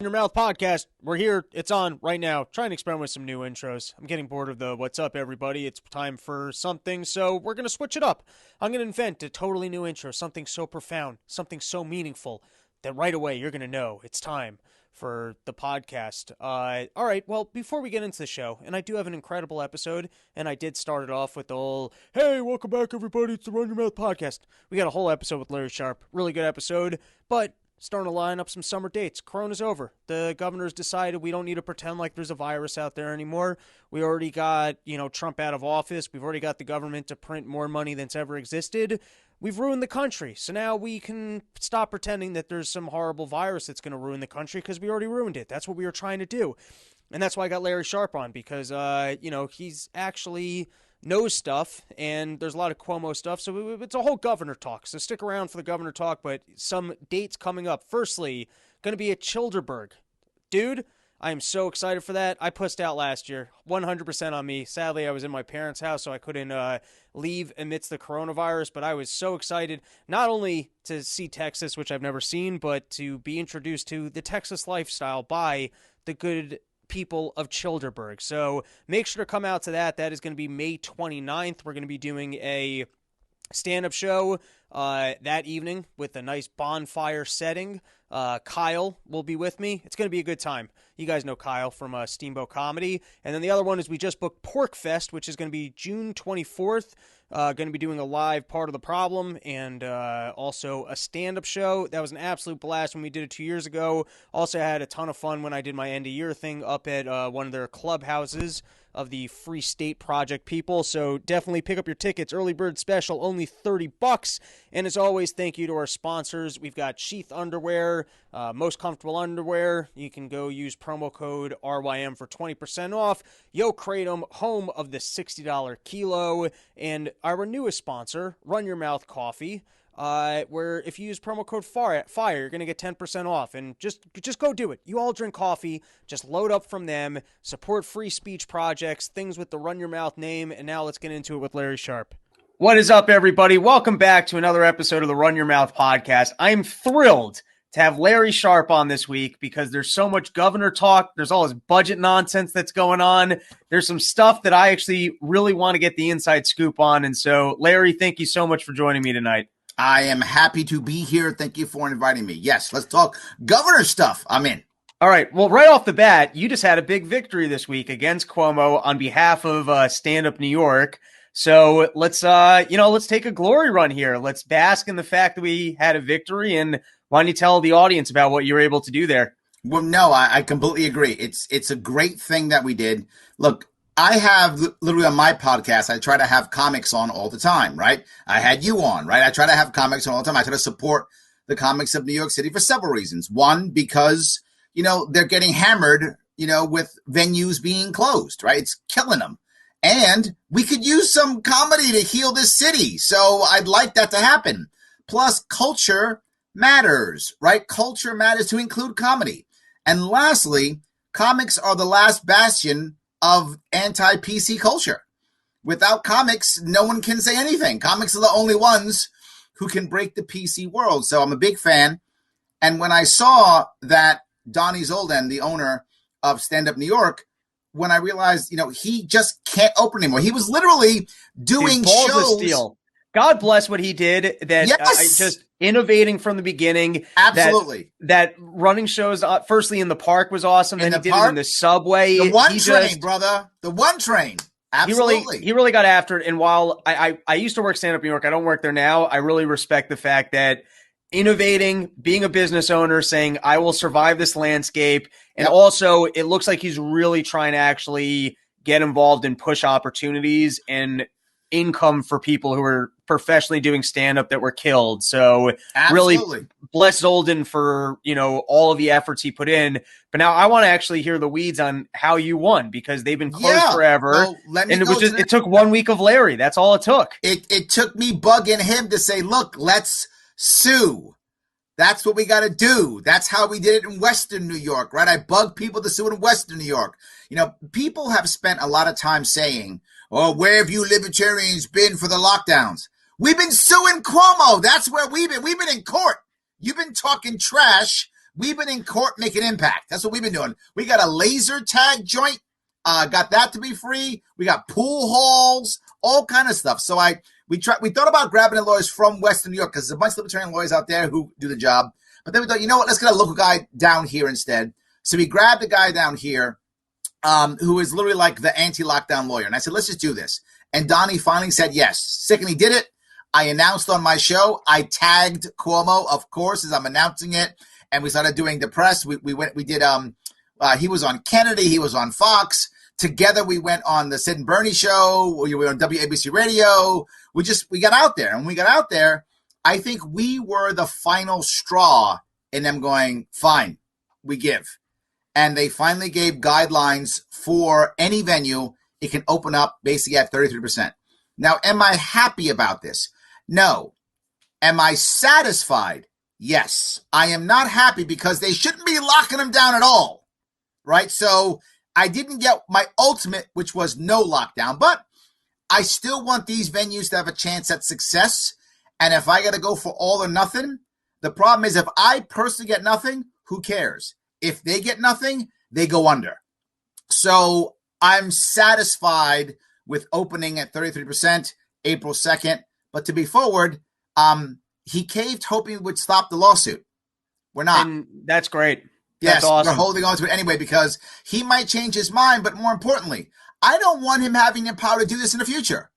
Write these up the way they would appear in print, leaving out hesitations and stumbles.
In Your Mouth podcast. We're here. It's on right now. Trying to experiment with some new intros. I'm getting bored of the what's up, everybody. It's time for something, so we're going to switch it up. I'm going to invent a totally new intro, something so profound, something so meaningful that right away you're going to know it's time for the podcast. All right, well, before we get into the show, and I do have an incredible episode, and I did start it off with the whole, hey, welcome back, everybody. It's the Run Your Mouth podcast. We got a whole episode with Larry Sharpe. Really good episode, but starting to line up some summer dates. Corona's over. The governor's decided we don't need to pretend like there's a virus out there anymore. We already got, Trump out of office. We've already got the government to print more money than's ever existed. We've ruined the country. So now we can stop pretending that there's some horrible virus that's going to ruin the country because we already ruined it. That's what we were trying to do. And that's why I got Larry Sharpe on because, he's actually knows stuff, and there's a lot of Cuomo stuff, so it's a whole governor talk, so stick around for the governor talk, but some dates coming up. Firstly, going to be at Childerberg. Dude, I am so excited for that. I pussed out last year, 100% on me. Sadly, I was in my parents' house, so I couldn't leave amidst the coronavirus, but I was so excited, not only to see Texas, which I've never seen, but to be introduced to the Texas lifestyle by the good people of Childerberg. So make sure to come out to that. That is going to be May 29th. We're going to be doing a stand-up show that evening with a nice bonfire setting. Kyle will be with me. It's going to be a good time. You guys know Kyle from Steamboat Comedy. And then the other one is we just booked Pork Fest, which is going to be June 24th. Going to be doing a live Part of the Problem and also a stand-up show. That was an absolute blast when we did it 2 years ago. Also had a ton of fun when I did my end-of-year thing up at one of their clubhouses of the Free State Project people. So definitely pick up your tickets. Early bird special, only $30. And as always, thank you to our sponsors. We've got Sheath Underwear, most comfortable underwear. You can go use promo code RYM for 20% off. Yo Kratom, home of the $60 kilo. And our newest sponsor, Run Your Mouth Coffee, where if you use promo code FIRE, you're going to get 10% off. And just go do it. You all drink coffee. Just load up from them. Support free speech projects, things with the Run Your Mouth name. And now let's get into it with Larry Sharpe. What is up, everybody? Welcome back to another episode of the Run Your Mouth podcast. I'm thrilled to have Larry Sharpe on this week because there's so much governor talk. There's all this budget nonsense that's going on. There's some stuff that I actually really want to get the inside scoop on. And so, Larry, thank you so much for joining me tonight. I am happy to be here. Thank you for inviting me. Yes, let's talk governor stuff. I'm in. All right. Well, right off the bat, you just had a big victory this week against Cuomo on behalf of Stand Up New York. So let's take a glory run here. Let's bask in the fact that we had a victory. And why don't you tell the audience about what you were able to do there? Well, no, I completely agree. It's a great thing that we did. Look, I have literally on my podcast, I try to have comics on all the time, right? I had you on, right? I try to have comics on all the time. I try to support the comics of New York City for several reasons. One, because, they're getting hammered, with venues being closed, right? It's killing them. And we could use some comedy to heal this city. So I'd like that to happen. Plus, culture matters, right? Culture matters to include comedy. And lastly, comics are the last bastion of anti-PC culture. Without comics, no one can say anything. Comics are the only ones who can break the PC world. So I'm a big fan. And when I saw that Donnie Zoldan, the owner of Stand Up New York, when I realized, he just can't open anymore. He was literally doing shows. Steel. God bless what he did. That yes. Just innovating from the beginning. Absolutely. That running shows, firstly in the park was awesome. Then he did it in the subway. The one train, brother. The one train. Absolutely. He really got after it. And while I used to work Stand Up New York, I don't work there now. I really respect the fact that innovating, being a business owner, saying, I will survive this landscape. And also, it looks like he's really trying to actually get involved and push opportunities and income for people who are professionally doing stand-up that were killed. So Absolutely. Really bless Zoldan for, all of the efforts he put in. But now I want to actually hear the weeds on how you won because they've been closed forever. Well, and it took 1 week of Larry. That's all it took. It took me bugging him to say, look, let's sue. That's what we got to do. That's how we did it in Western New York, right? I bugged people to sue in Western New York. People have spent a lot of time saying, oh, where have you libertarians been for the lockdowns? We've been suing Cuomo. That's where we've been. We've been in court. You've been talking trash We've been in court making impact. That's what we've been doing. We got a laser tag joint. Got that to be free. We got pool halls, all kind of stuff. So we thought about grabbing the lawyers from Western New York because there's a bunch of libertarian lawyers out there who do the job. But then we thought, you know what? Let's get a local guy down here instead. So we grabbed a guy down here who is literally like the anti-lockdown lawyer. And I said, let's just do this. And Donnie finally said yes. Second, he did it. I announced on my show. I tagged Cuomo, of course, as I'm announcing it. And we started doing the press. We did, he was on Kennedy. He was on Fox. Together, we went on the Sid and Bernie show. We were on WABC radio. We got out there. And when we got out there, I think we were the final straw in them going, fine, we give. And they finally gave guidelines for any venue. It can open up basically at 33%. Now, am I happy about this? No. Am I satisfied? Yes. I am not happy because they shouldn't be locking them down at all, right? So I didn't get my ultimate, which was no lockdown, but I still want these venues to have a chance at success. And if I got to go for all or nothing, the problem is if I personally get nothing, who cares? If they get nothing, they go under. So I'm satisfied with opening at 33% April 2nd. But to be forward, he caved hoping it would stop the lawsuit. We're not. And that's great. Yes, that's awesome. We're holding on to it anyway because he might change his mind. But more importantly, I don't want him having the power to do this in the future.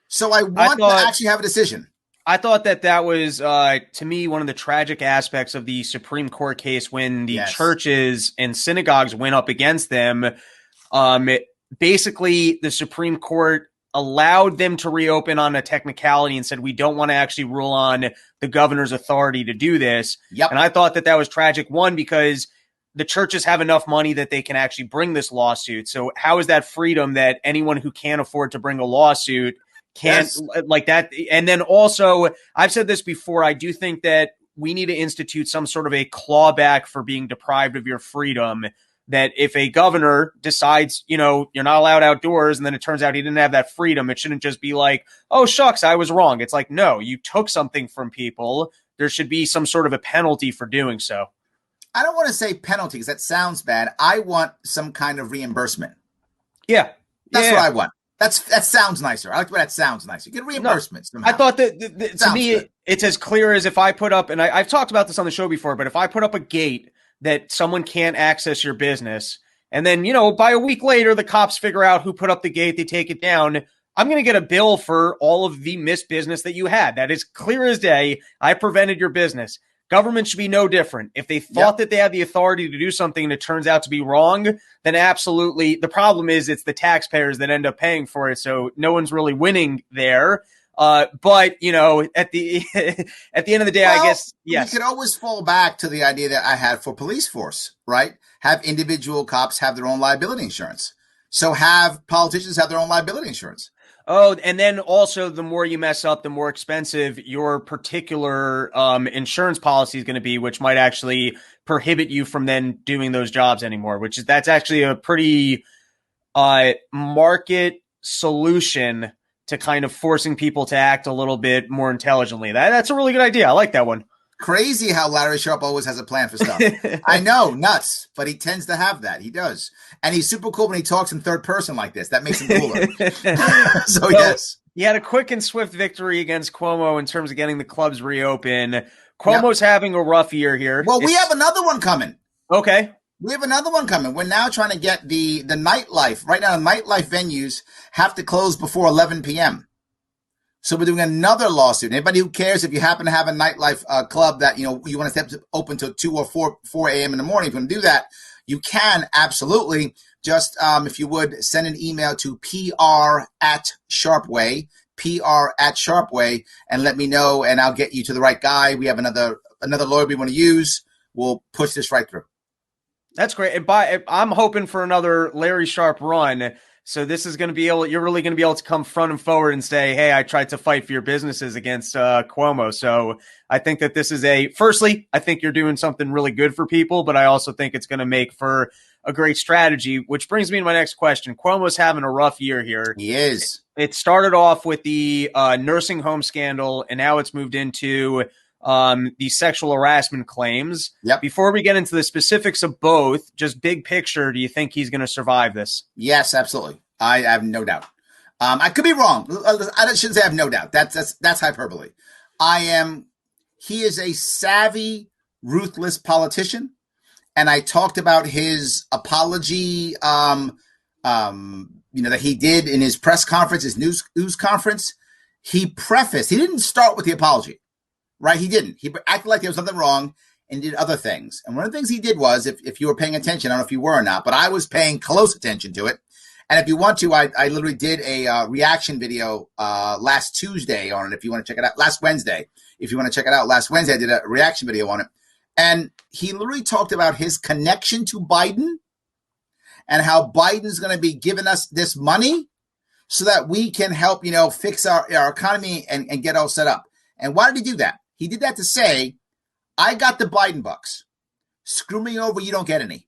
So I want to actually have a decision. I thought that was, to me, one of the tragic aspects of the Supreme Court case when the churches and synagogues went up against them. Basically, the Supreme Court allowed them to reopen on a technicality and said, we don't want to actually rule on the governor's authority to do this. Yep. And I thought that was tragic, one, because the churches have enough money that they can actually bring this lawsuit. So how is that freedom that anyone who can't afford to bring a lawsuit can't like that? And then also, I've said this before, I do think that we need to institute some sort of a clawback for being deprived of your freedom, that if a governor decides, you're not allowed outdoors, and then it turns out he didn't have that freedom, it shouldn't just be like, oh, shucks, I was wrong. It's like, no, you took something from people. There should be some sort of a penalty for doing so. I don't want to say penalty because that sounds bad. I want some kind of reimbursement. Yeah. That's what I want. That sounds nicer. I like the way that sounds nicer. You get reimbursement somehow. I thought that to me, it's as clear as if I put up, and I've talked about this on the show before, but if I put up a gate that someone can't access your business, and then, by a week later, the cops figure out who put up the gate, they take it down, I'm going to get a bill for all of the missed business that you had. That is clear as day. I prevented your business. Government should be no different. If they thought that they had the authority to do something and it turns out to be wrong, then absolutely. The problem is it's the taxpayers that end up paying for it. So no one's really winning there. But at the at the end of the day, I guess, yes. You could always fall back to the idea that I had for police force, right? Have individual cops have their own liability insurance. So have politicians have their own liability insurance. Oh, and then also the more you mess up, the more expensive your particular insurance policy is going to be, which might actually prohibit you from then doing those jobs anymore, that's actually a pretty market solution to kind of forcing people to act a little bit more intelligently. That's a really good idea. I like that one. Crazy how Larry Sharpe always has a plan for stuff. I know, nuts, but he tends to have that. He does. And he's super cool when he talks in third person like this. That makes him cooler. So, yes. He had a quick and swift victory against Cuomo in terms of getting the clubs reopened. Cuomo's having a rough year here. Well, we have another one coming. Okay. We have another one coming. We're now trying to get the nightlife. Right now, the nightlife venues have to close before 11 p.m. So we're doing another lawsuit. Anybody who cares, if you happen to have a nightlife club that you want to step open till 2 or 4 a.m. in the morning, if you want to do that, you can absolutely. Just if you would send an email to PR@Sharpeway, PR@Sharpeway, and let me know, and I'll get you to the right guy. We have another lawyer we want to use. We'll push this right through. That's great. And I'm hoping for another Larry Sharpe run. So this is going to be you're really going to be able to come front and forward and say, hey, I tried to fight for your businesses against Cuomo. So I think that this is firstly, I think you're doing something really good for people, but I also think it's going to make for a great strategy, which brings me to my next question. Cuomo's having a rough year here. He is. It started off with the nursing home scandal, and now it's moved into these sexual harassment claims. Yep. Before we get into the specifics of both, just big picture, do you think he's going to survive this? Yes, absolutely. I have no doubt. I could be wrong. I shouldn't say I have no doubt. That's hyperbole. He is a savvy, ruthless politician. And I talked about his apology, that he did in his press conference, his news conference. He didn't start with the apology, right? He didn't. He acted like there was something wrong and did other things. And one of the things he did was, if you were paying attention, I don't know if you were or not, but I was paying close attention to it. And if you want to, I literally did a reaction video last Tuesday on it. If you want to check it out, last Wednesday. If you want to check it out, last Wednesday I did a reaction video on it. And he literally talked about his connection to Biden and how Biden's going to be giving us this money so that we can help, fix our economy and get all set up. And why did he do that? He did that to say, I got the Biden bucks. Screw me over, you don't get any.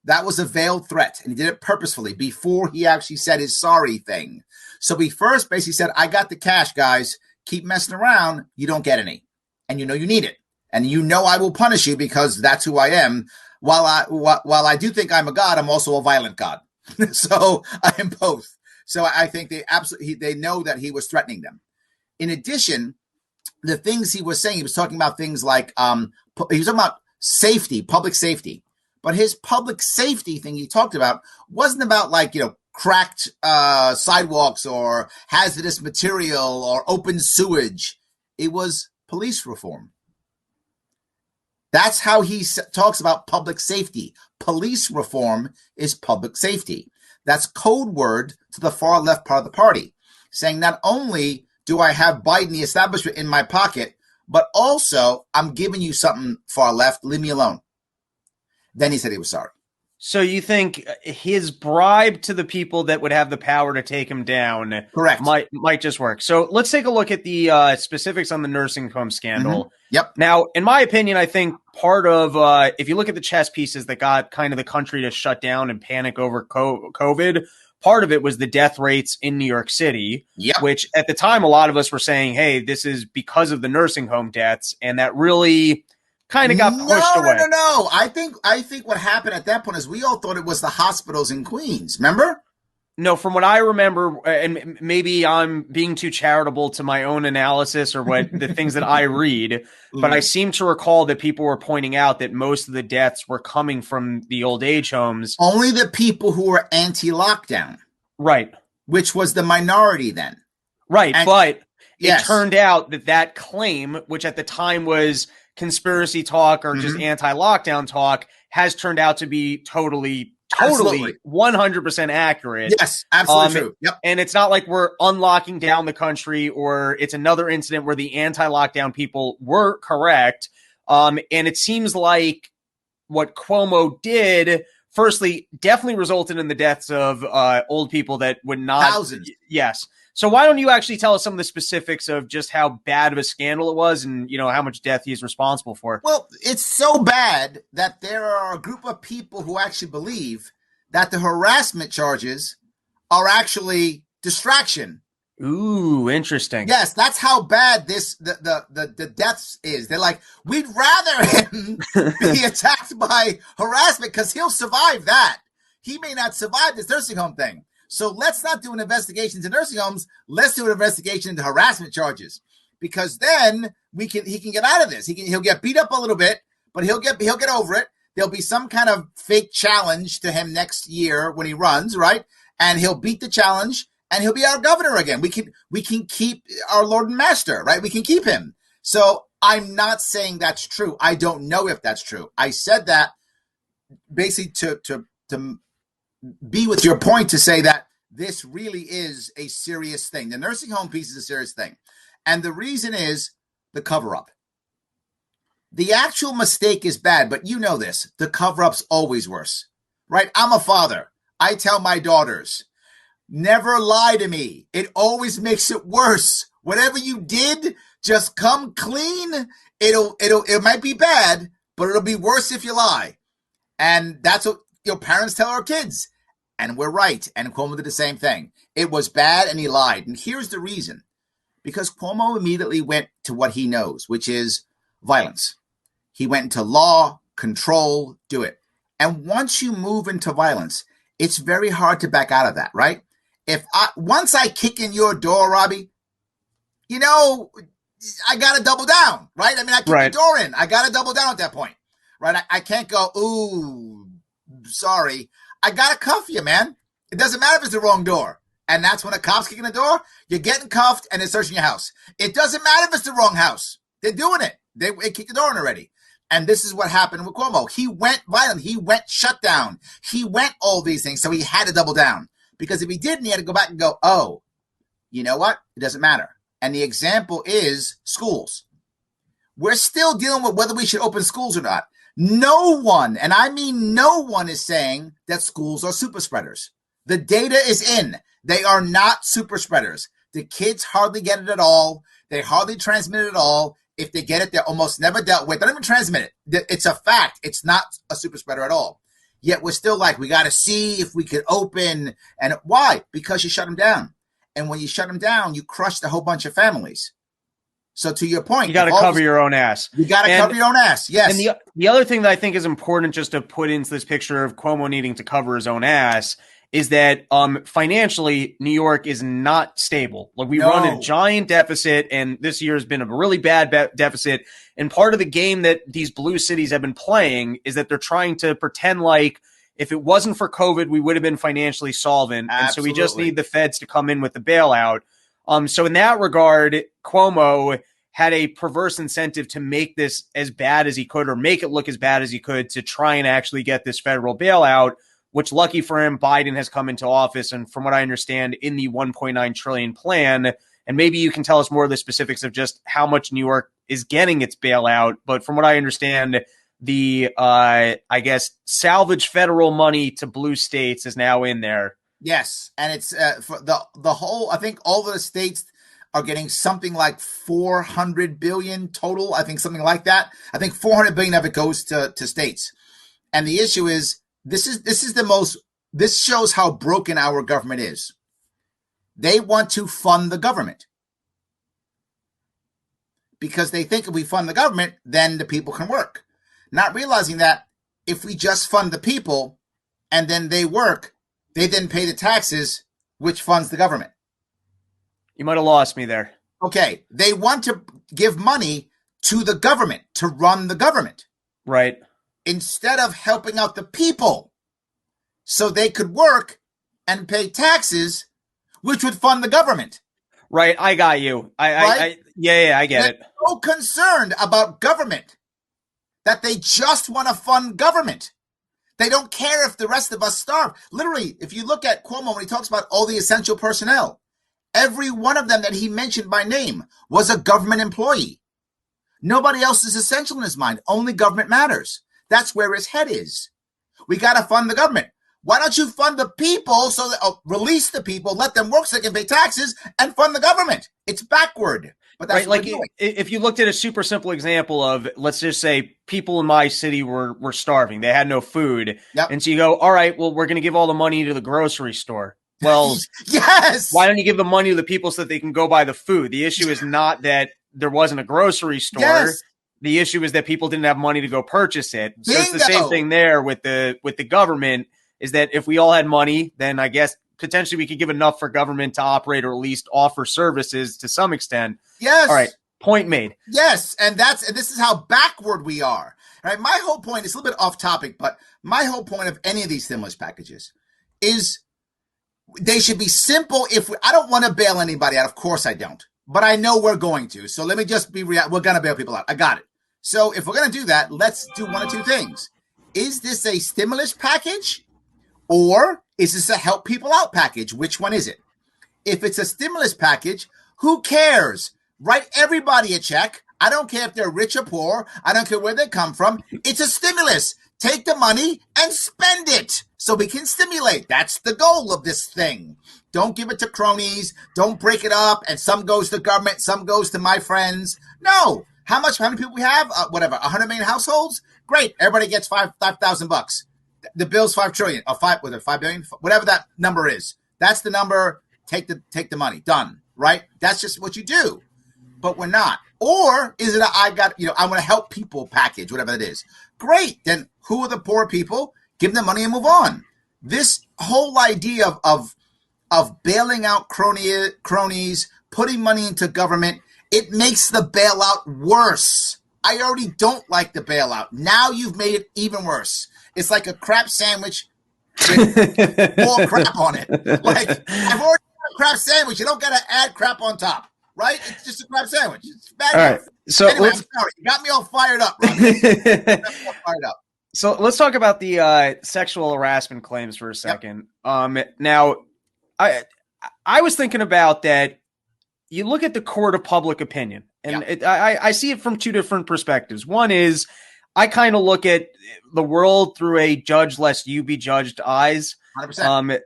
That was a veiled threat, and he did it purposefully before he actually said his sorry thing. So he first basically said, I got the cash, guys. Keep messing around, you don't get any. And you need it. And I will punish you because that's who I am. While I do think I'm a god, I'm also a violent god. So I am both. So I think they know that he was threatening them. In addition, the things he was saying, he was talking about things like he was talking about safety, public safety. But his public safety thing he talked about wasn't about cracked sidewalks or hazardous material or open sewage. It was police reform. That's how he talks about public safety. Police reform is public safety. That's code word to the far left part of the party, saying not only do I have Biden, the establishment, in my pocket, but also I'm giving you something far left. Leave me alone. Then he said he was sorry. So you think his bribe to the people that would have the power to take him down correct might just work. So let's take a look at the specifics on the nursing home scandal. Mm-hmm. Yep. Now, in my opinion, I think part of if you look at the chess pieces that got kind of the country to shut down and panic over COVID, part of it was the death rates in New York City, yep. Which at the time a lot of us were saying, hey, this is because of the nursing home deaths, and that really kind of got pushed away. No. I think what happened at that point is we all thought it was the hospitals in Queens. Remember? No, from what I remember, and maybe I'm being too charitable to my own analysis or what the things that I read, but I seem to recall that people were pointing out that most of the deaths were coming from the old age homes. Only the people who were anti-lockdown. Right. Which was the minority then. Right, but yes. It turned out that claim, which at the time was conspiracy talk or just anti-lockdown talk, has turned out to be totally Absolutely. 100% accurate. Yes, absolutely true. Yep. And it's not like we're unlocking down the country or it's another incident where the anti-lockdown people were correct. And it seems like what Cuomo did, firstly, definitely resulted in the deaths of old people that would not. Thousands. Yes. So why don't you actually tell us some of the specifics of just how bad of a scandal it was and, how much death he's responsible for? Well, it's so bad that there are a group of people who actually believe that the harassment charges are actually distraction. Ooh, interesting. Yes, that's how bad the deaths is. They're like, we'd rather him be attacked by harassment because he'll survive that. He may not survive this nursing home thing. So let's not do an investigation into nursing homes. Let's do an investigation into harassment charges, because then he can get out of this. He'll get beat up a little bit, but he'll get over it. There'll be some kind of fake challenge to him next year when he runs, right? And he'll beat the challenge and he'll be our governor again. We can keep our Lord and Master, right? We can keep him. So I'm not saying that's true. I don't know if that's true. I said that basically to be with your point, to say that this really is a serious thing. The nursing home piece is a serious thing. And the reason is the cover-up. The actual mistake is bad, but you know this. The cover-up's always worse, right? I'm a father. I tell my daughters, never lie to me. It always makes it worse. Whatever you did, just come clean. It might be bad, but it'll be worse if you lie. And that's what parents tell our kids. And we're right. And Cuomo did the same thing. It was bad and he lied. And here's the reason. Because Cuomo immediately went to what he knows, which is violence. He went into law, control, do it. And once you move into violence, it's very hard to back out of that, right? Once I kick in your door, Robbie, I got to double down, right? I mean, I kick the door in. I got to double down at that point, right? I can't go, ooh, sorry. I got to cuff you, man. It doesn't matter if it's the wrong door. And that's when a cop's kicking the door, you're getting cuffed and they're searching your house. It doesn't matter if it's the wrong house. They're doing it. They kicked the door in already. And this is what happened with Cuomo. He went violent. He went shut down. He went all these things. So he had to double down. Because if he didn't, he had to go back and go, oh, you know what? It doesn't matter. And the example is schools. We're still dealing with whether we should open schools or not. No one, and I mean no one, is saying that schools are super spreaders. The data is in. They are not super spreaders. The kids hardly get it at all. They hardly transmit it at all. If they get it, they're almost never dealt with. They don't even transmit it. It's a fact. It's not a super spreader at all. Yet we're still like, we got to see if we could open. And why? Because you shut them down. And when you shut them down, you crushed a whole bunch of families. So to your point, you got to cover your own ass. You got to cover your own ass. Yes. And the other thing that I think is important just to put into this picture of Cuomo needing to cover his own ass is that financially, New York is not stable. Like we run a giant deficit, and this year has been a really bad deficit. And part of the game that these blue cities have been playing is that they're trying to pretend like if it wasn't for COVID, we would have been financially solvent. Absolutely. And so we just need the feds to come in with the bailout. So in that regard, Cuomo had a perverse incentive to make this as bad as he could, or make it look as bad as he could, to try and actually get this federal bailout, which, lucky for him, Biden has come into office. And from what I understand, in the $1.9 trillion plan, and maybe you can tell us more of the specifics of just how much New York is getting its bailout. But from what I understand, the, I guess, salvage federal money to blue states is now in there. Yes. And it's for the whole, I think all the states are getting something like 400 billion total. I think something like that. I think 400 billion of it goes to states. And the issue is, this shows how broken our government is. They want to fund the government because they think if we fund the government, then the people can work. Not realizing that if we just fund the people and then they work, they then pay the taxes, which funds the government. You might have lost me there. Okay. They want to give money to the government to run the government. Right. Instead of helping out the people so they could work and pay taxes, which would fund the government. Right. I got you. I get They're it. so concerned about government that they just want to fund government. They don't care if the rest of us starve. Literally, if you look at Cuomo, when he talks about all the essential personnel, every one of them that he mentioned by name was a government employee. Nobody else is essential in his mind. Only government matters. That's where his head is. We got to fund the government. Why don't you fund the people so that release the people, let them work so they can pay taxes and fund the government? It's backward. But that's right. Like if you looked at a super simple example of, let's just say people in my city were starving. They had no food. Yep. And so you go, all right, well, we're going to give all the money to the grocery store. Well, yes. Why don't you give the money to the people so that they can go buy the food? The issue is not that there wasn't a grocery store. Yes. The issue is that people didn't have money to go purchase it. So Bingo. it's the same thing there with the government, is that if we all had money, then I guess potentially we could give enough for government to operate or at least offer services to some extent. Yes. All right. Point made. Yes. And this is how backward we are. All right. My whole point is a little bit off topic, but my whole point of any of these stimulus packages is they should be simple. I don't want to bail anybody out. Of course I don't. But I know we're going to. So let me just be real. We're going to bail people out. I got it. So if we're going to do that, let's do one of two things. Is this a stimulus package or is this a help people out package? Which one is it? If it's a stimulus package, who cares? Write everybody a check. I don't care if they're rich or poor. I don't care where they come from. It's a stimulus. Take the money and spend it so we can stimulate. That's the goal of this thing. Don't give it to cronies. Don't break it up. And some goes to government. Some goes to my friends. No. How many people we have? 100 million households? Great. Everybody gets $5,000. The bill's $5 trillion or $5 billion, whatever that number is. That's the number. Take the money. Done. right? That's just what you do. But we're not. Or is it I want to help people package, whatever it is. Great. Then who are the poor people? Give them money and move on. This whole idea of bailing out cronies, putting money into government, it makes the bailout worse. I already don't like the bailout. Now you've made it even worse. It's like a crap sandwich with more crap on it. Like, I've already got a crap sandwich. You don't got to add crap on top, right? It's just a crap sandwich. It's bad. All right. So anyway, I'm sorry. You got me all fired up, Robbie. So let's talk about the sexual harassment claims for a second. Yep. Now, I was thinking about that. You look at the court of public opinion, and I see it from two different perspectives. One is I kind of look at the world through a judge lest you be judged eyes. 100%.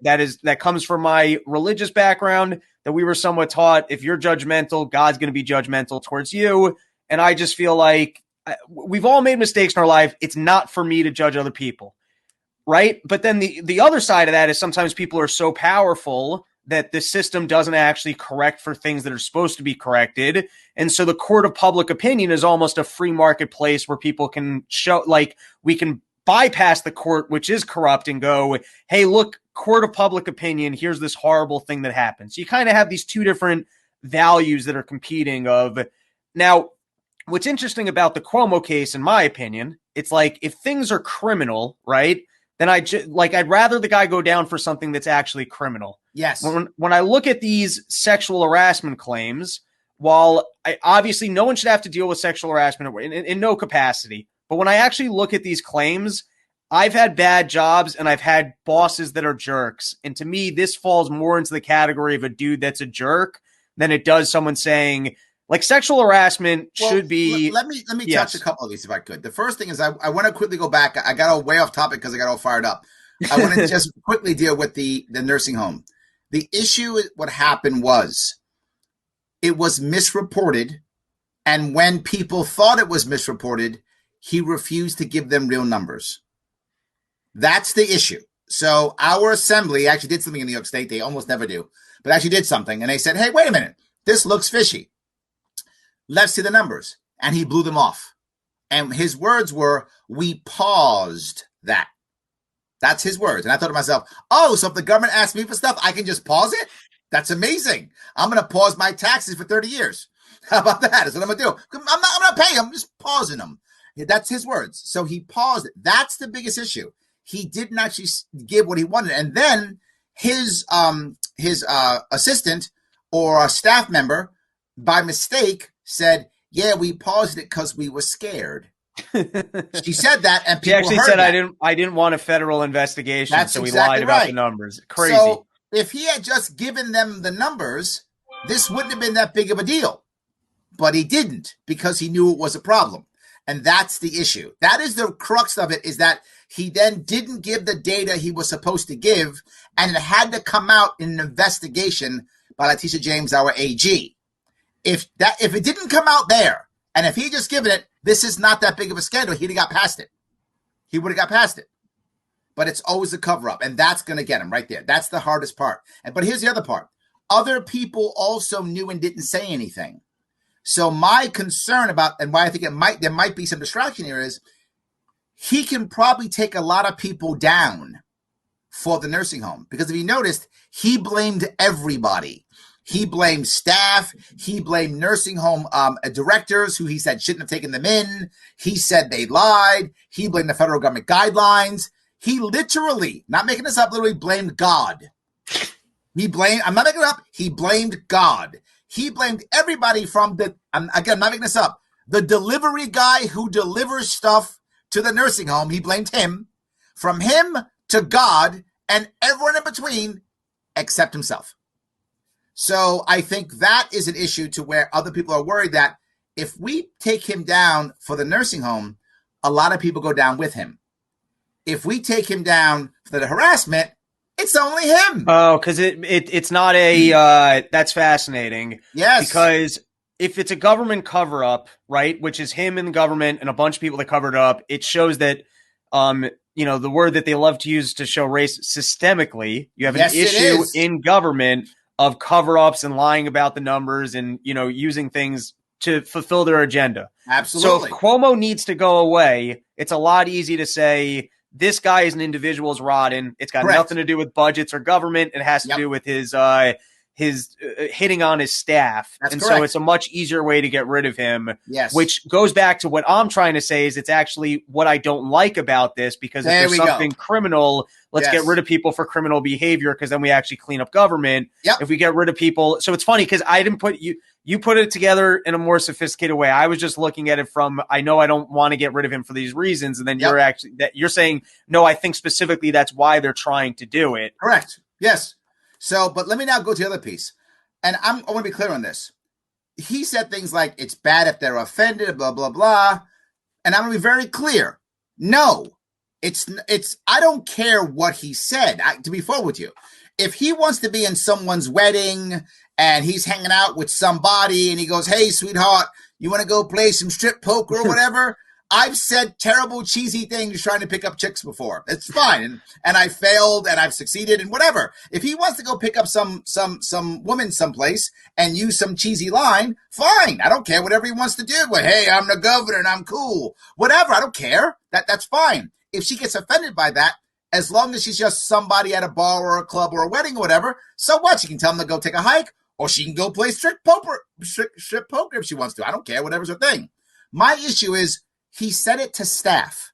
That comes from my religious background, that we were somewhat taught if you're judgmental, God's going to be judgmental towards you. And I just feel like we've all made mistakes in our life. It's not for me to judge other people, right? But then the other side of that is sometimes people are so powerful that the system doesn't actually correct for things that are supposed to be corrected. And so the court of public opinion is almost a free marketplace where people can show, like, we can bypass the court, which is corrupt, and go, hey, look, court of public opinion, here's this horrible thing that happens. So you kind of have these two different values that are competing of. Now, what's interesting about the Cuomo case, in my opinion, it's like, if things are criminal, right, then I'd rather the guy go down for something that's actually criminal. Yes. When I look at these sexual harassment claims, while obviously no one should have to deal with sexual harassment in no capacity, but when I actually look at these claims, I've had bad jobs and I've had bosses that are jerks. And to me, this falls more into the category of a dude that's a jerk than it does someone saying, like, sexual harassment should be. Let me touch a couple of these if I could. The first thing is I want to quickly go back. I got all way off topic because I got all fired up. I want to just quickly deal with the nursing home. The issue, what happened was it was misreported. And when people thought it was misreported, he refused to give them real numbers. That's the issue. So our assembly actually did something in New York State. They almost never do, but actually did something. And they said, hey, wait a minute. This looks fishy. Let's see the numbers. And he blew them off. And his words were, we paused that. That's his words. And I thought to myself, oh, so if the government asks me for stuff, I can just pause it? That's amazing. I'm going to pause my taxes for 30 years. How about that? That's what I'm going to do. I'm not paying them. I'm just pausing them. That's his words. So he paused it. That's the biggest issue. He didn't actually give what he wanted. And then his assistant or a staff member, by mistake, said, yeah, we paused it because we were scared. She said that, and people she actually heard said that. I didn't want a federal investigation, That's so we exactly lied about right. the numbers. Crazy. So if he had just given them the numbers, this wouldn't have been that big of a deal. But he didn't, because he knew it was a problem. And that's the issue. That is the crux of it, is that he then didn't give the data he was supposed to give, and it had to come out in an investigation by Letitia James, our AG. If it didn't come out there, and if he just given it, this is not that big of a scandal, he'd have got past it. He would have got past it. But it's always a cover-up, and that's going to get him right there. That's the hardest part. But here's the other part. Other people also knew and didn't say anything. So my concern about, and why I think there might be some distraction here, is he can probably take a lot of people down for the nursing home. Because if you noticed, he blamed everybody. He blamed staff. He blamed nursing home directors who he said shouldn't have taken them in. He said they lied. He blamed the federal government guidelines. He literally, not making this up, literally blamed God. I'm not making it up. He blamed God. He blamed everybody from I'm not making this up, the delivery guy who delivers stuff to the nursing home. He blamed him, from him to God, and everyone in between except himself. So I think that is an issue to where other people are worried that if we take him down for the nursing home, a lot of people go down with him. If we take him down for the harassment, it's only him. Oh, because it's not a that's fascinating. Yes. Because if it's a government cover-up, right, which is him and the government and a bunch of people that covered up, it shows that the word that they love to use to show race, systemically, you have an issue in government of cover-ups and lying about the numbers and, using things to fulfill their agenda. Absolutely. So if Cuomo needs to go away, it's a lot easy to say this guy as an individual is rotten. It's got Correct. nothing to do with budgets or government. It has to do with his hitting on his staff. That's and correct. So it's a much easier way to get rid of him. Yes. Which goes back to what I'm trying to say is it's actually what I don't like about this, because if there's something criminal, let's get rid of people for criminal behavior, because then we actually clean up government. Yep. If we get rid of people. So it's funny because I didn't put you put it together in a more sophisticated way. I was just looking at it from, I know I don't want to get rid of him for these reasons. And then you're saying, no, I think specifically that's why they're trying to do it. Correct. Yes. So, but let me now go to the other piece. And I want to be clear on this. He said things like, it's bad if they're offended, blah, blah, blah. And I'm going to be very clear. No, I don't care what he said, to be forward with you. If he wants to be in someone's wedding and he's hanging out with somebody and he goes, hey, sweetheart, you want to go play some strip poker or whatever? I've said terrible, cheesy things trying to pick up chicks before. It's fine. And I failed and I've succeeded and whatever. If he wants to go pick up some woman someplace and use some cheesy line, fine. I don't care. Whatever he wants to do. Well, hey, I'm the governor and I'm cool. Whatever. I don't care. That's fine. If she gets offended by that, as long as she's just somebody at a bar or a club or a wedding or whatever, so what? She can tell him to go take a hike, or she can go play strip poker if she wants to. I don't care. Whatever's her thing. My issue is, he said it to staff.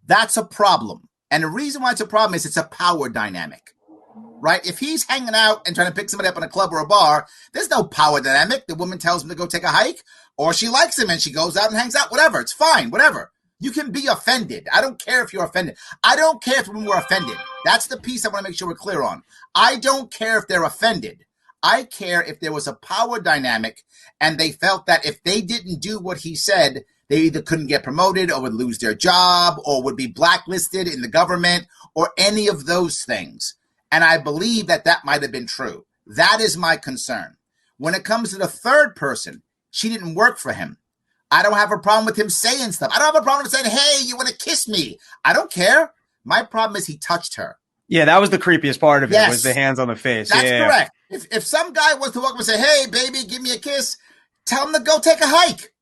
That's a problem. And the reason why it's a problem is it's a power dynamic, right? If he's hanging out and trying to pick somebody up in a club or a bar, there's no power dynamic. The woman tells him to go take a hike, or she likes him and she goes out and hangs out, whatever. It's fine, whatever. You can be offended. I don't care if you're offended. I don't care if women were offended. That's the piece I want to make sure we're clear on. I don't care if they're offended. I care if there was a power dynamic and they felt that if they didn't do what he said, they either couldn't get promoted or would lose their job or would be blacklisted in the government or any of those things. And I believe that might have been true. That is my concern. When it comes to the third person, she didn't work for him. I don't have a problem with him saying stuff. I don't have a problem with saying, hey, you want to kiss me? I don't care. My problem is he touched her. Yeah, that was the creepiest part of it, was the hands on the face. That's correct. If some guy wants to walk up and say, hey, baby, give me a kiss, tell him to go take a hike.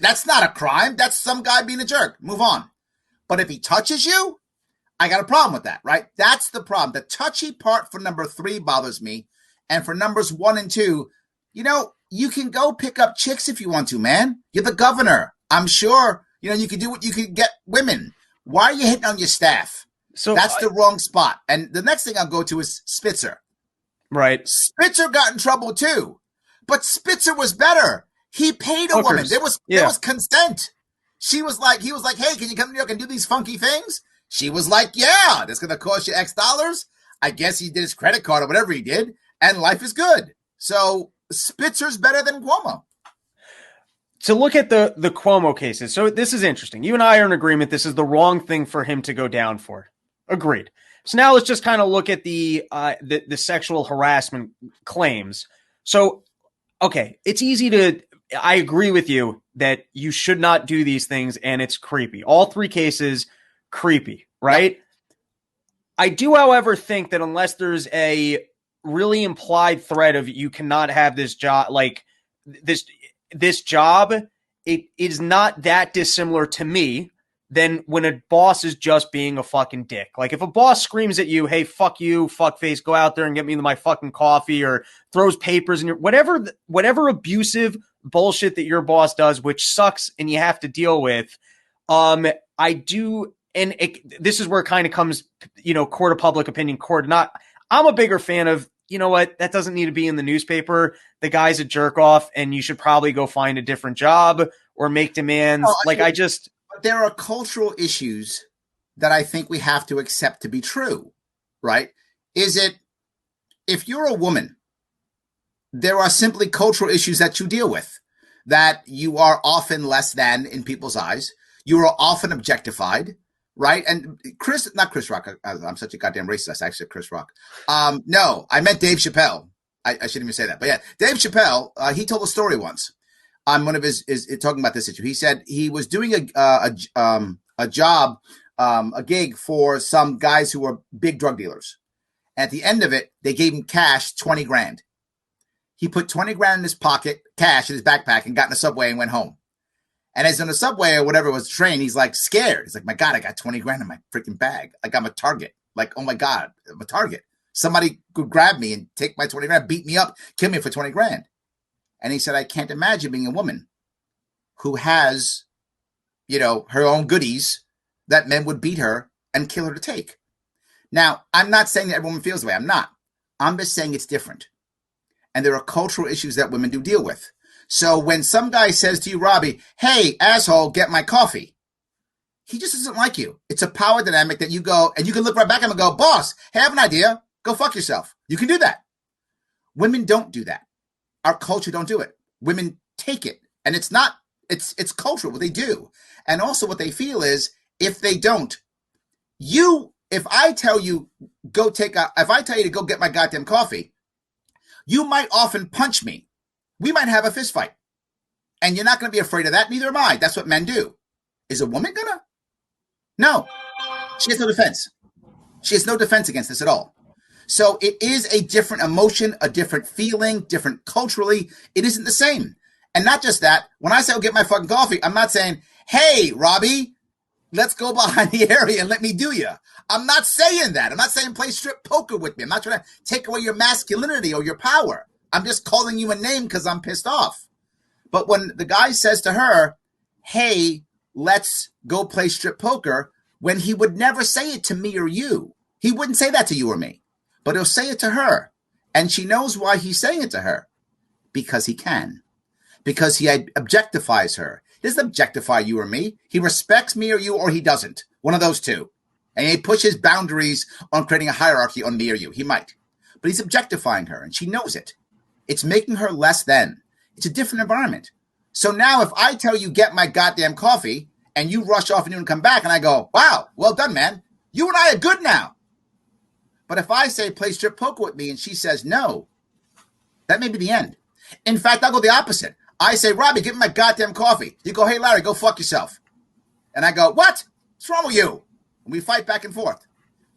That's not a crime. That's some guy being a jerk. Move on. But if he touches you, I got a problem with that, right? That's the problem. The touchy part for number 3 bothers me. And for numbers 1 and 2, you can go pick up chicks if you want to, man. You're the governor. I'm sure, you can do what you can get women. Why are you hitting on your staff? So that's the wrong spot. And the next thing I'll go to is Spitzer. Right. Spitzer got in trouble too. But Spitzer was better. He paid a woman. There was consent. He was like, hey, can you come to New York and do these funky things? She was like, yeah, that's going to cost you X dollars. I guess he did his credit card or whatever he did, and life is good. So Spitzer's better than Cuomo. To look at the Cuomo cases, so this is interesting. You and I are in agreement this is the wrong thing for him to go down for. Agreed. So now let's just kind of look at the sexual harassment claims. So, okay, it's easy to... I agree with you that you should not do these things, and it's creepy. All 3 cases, creepy, right? Yep. I do, however, think that unless there's a really implied threat of you cannot have this job, like this job, it is not that dissimilar to me than when a boss is just being a fucking dick. Like if a boss screams at you, hey, fuck you, fuckface, go out there and get me my fucking coffee, or throws papers in your whatever abusive bullshit that your boss does, which sucks and you have to deal with. I do. And this is where it kind of comes, court of public opinion, I'm a bigger fan of, that doesn't need to be in the newspaper. The guy's a jerk off and you should probably go find a different job or make demands. But there are cultural issues that I think we have to accept to be true, right? If you're a woman, there are simply cultural issues that you deal with, that you are often less than in people's eyes. You are often objectified, right? And not Chris Rock. I'm such a goddamn racist. I actually said Chris Rock. No, I meant Dave Chappelle. I shouldn't even say that. But yeah, Dave Chappelle, he told a story once on one of his talking about this issue. He said he was doing a job, a gig for some guys who were big drug dealers. At the end of it, they gave him cash, 20 grand. He put 20 grand in his pocket, cash in his backpack, and got in the subway and went home. And as in the subway or whatever it was, train, he's like scared. He's like, my God, I got 20 grand in my freaking bag. Like I'm a target. Like, oh my God, I'm a target. Somebody could grab me and take my 20 grand, beat me up, kill me for 20 grand. And he said, I can't imagine being a woman who has, her own goodies that men would beat her and kill her to take. Now, I'm not saying that every woman feels the way. I'm not. I'm just saying it's different. And there are cultural issues that women do deal with. So when some guy says to you, Robbie, hey, asshole, get my coffee, he just doesn't like you. It's a power dynamic that you go, and you can look right back at him and go, boss, hey, I have an idea. Go fuck yourself. You can do that. Women don't do that. Our culture don't do it. Women take it. And it's cultural what they do. And also what they feel is if they don't, if I tell you to go get my goddamn coffee, you might often punch me. We might have a fist fight. And you're not going to be afraid of that. Neither am I. That's what men do. Is a woman gonna? No. She has no defense. She has no defense against this at all. So it is a different emotion, a different feeling, different culturally. It isn't the same. And not just that. When I say, get my fucking coffee, I'm not saying, hey, Robbie, let's go behind the area and let me do you. I'm not saying that. I'm not saying play strip poker with me. I'm not trying to take away your masculinity or your power. I'm just calling you a name because I'm pissed off. But when the guy says to her, hey, let's go play strip poker, when he would never say it to me or you. He wouldn't say that to you or me, but he'll say it to her. And she knows why he's saying it to her. Because he can. Because he objectifies her. He doesn't objectify you or me. He respects me or you, or he doesn't. One of those two. And he pushes boundaries on creating a hierarchy on me or you. He might. But he's objectifying her, and she knows it. It's making her less than. It's a different environment. So now if I tell you, get my goddamn coffee, and you rush off and you come back, and I go, wow, well done, man. You and I are good now. But if I say, play strip poker with me, and she says no, that may be the end. In fact, I'll go the opposite. I say, Robbie, give me my goddamn coffee. You go, hey, Larry, go fuck yourself. And I go, what? What's wrong with you? And we fight back and forth.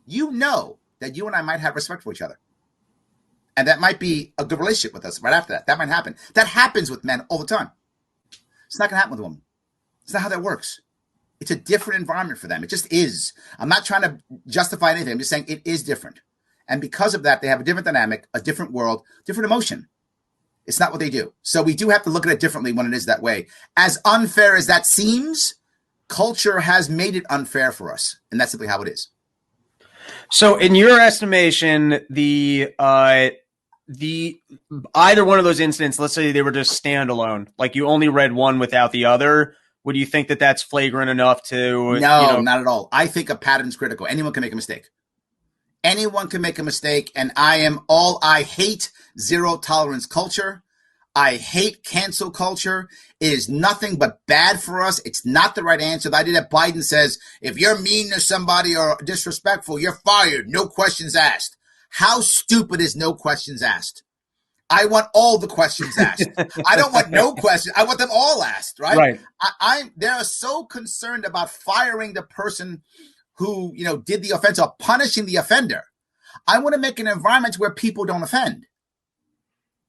You know that you and I might have respect for each other. And that might be a good relationship with us right after that. That might happen. That happens with men all the time. It's not going to happen with a woman. It's not how that works. It's a different environment for them. It just is. I'm not trying to justify anything. I'm just saying it is different. And because of that, they have a different dynamic, a different world, different emotion. It's not what they do. So we do have to look at it differently when it is that way. As unfair as that seems, culture has made it unfair for us. And that's simply how it is. So in your estimation, the either one of those incidents, let's say they were just standalone, like you only read one without the other, would you think that that's flagrant enough to... No, not at all. I think a pattern's critical. Anyone can make a mistake. Anyone can make a mistake, and I hate zero tolerance culture. I hate cancel culture. It is nothing but bad for us. It's not the right answer. The idea that Biden says, if you're mean to somebody or disrespectful, you're fired. No questions asked. How stupid is no questions asked? I want all the questions asked. I don't want no questions. I want them all asked, right? They're so concerned about firing the person who, did the offense or punishing the offender. I want to make an environment where people don't offend.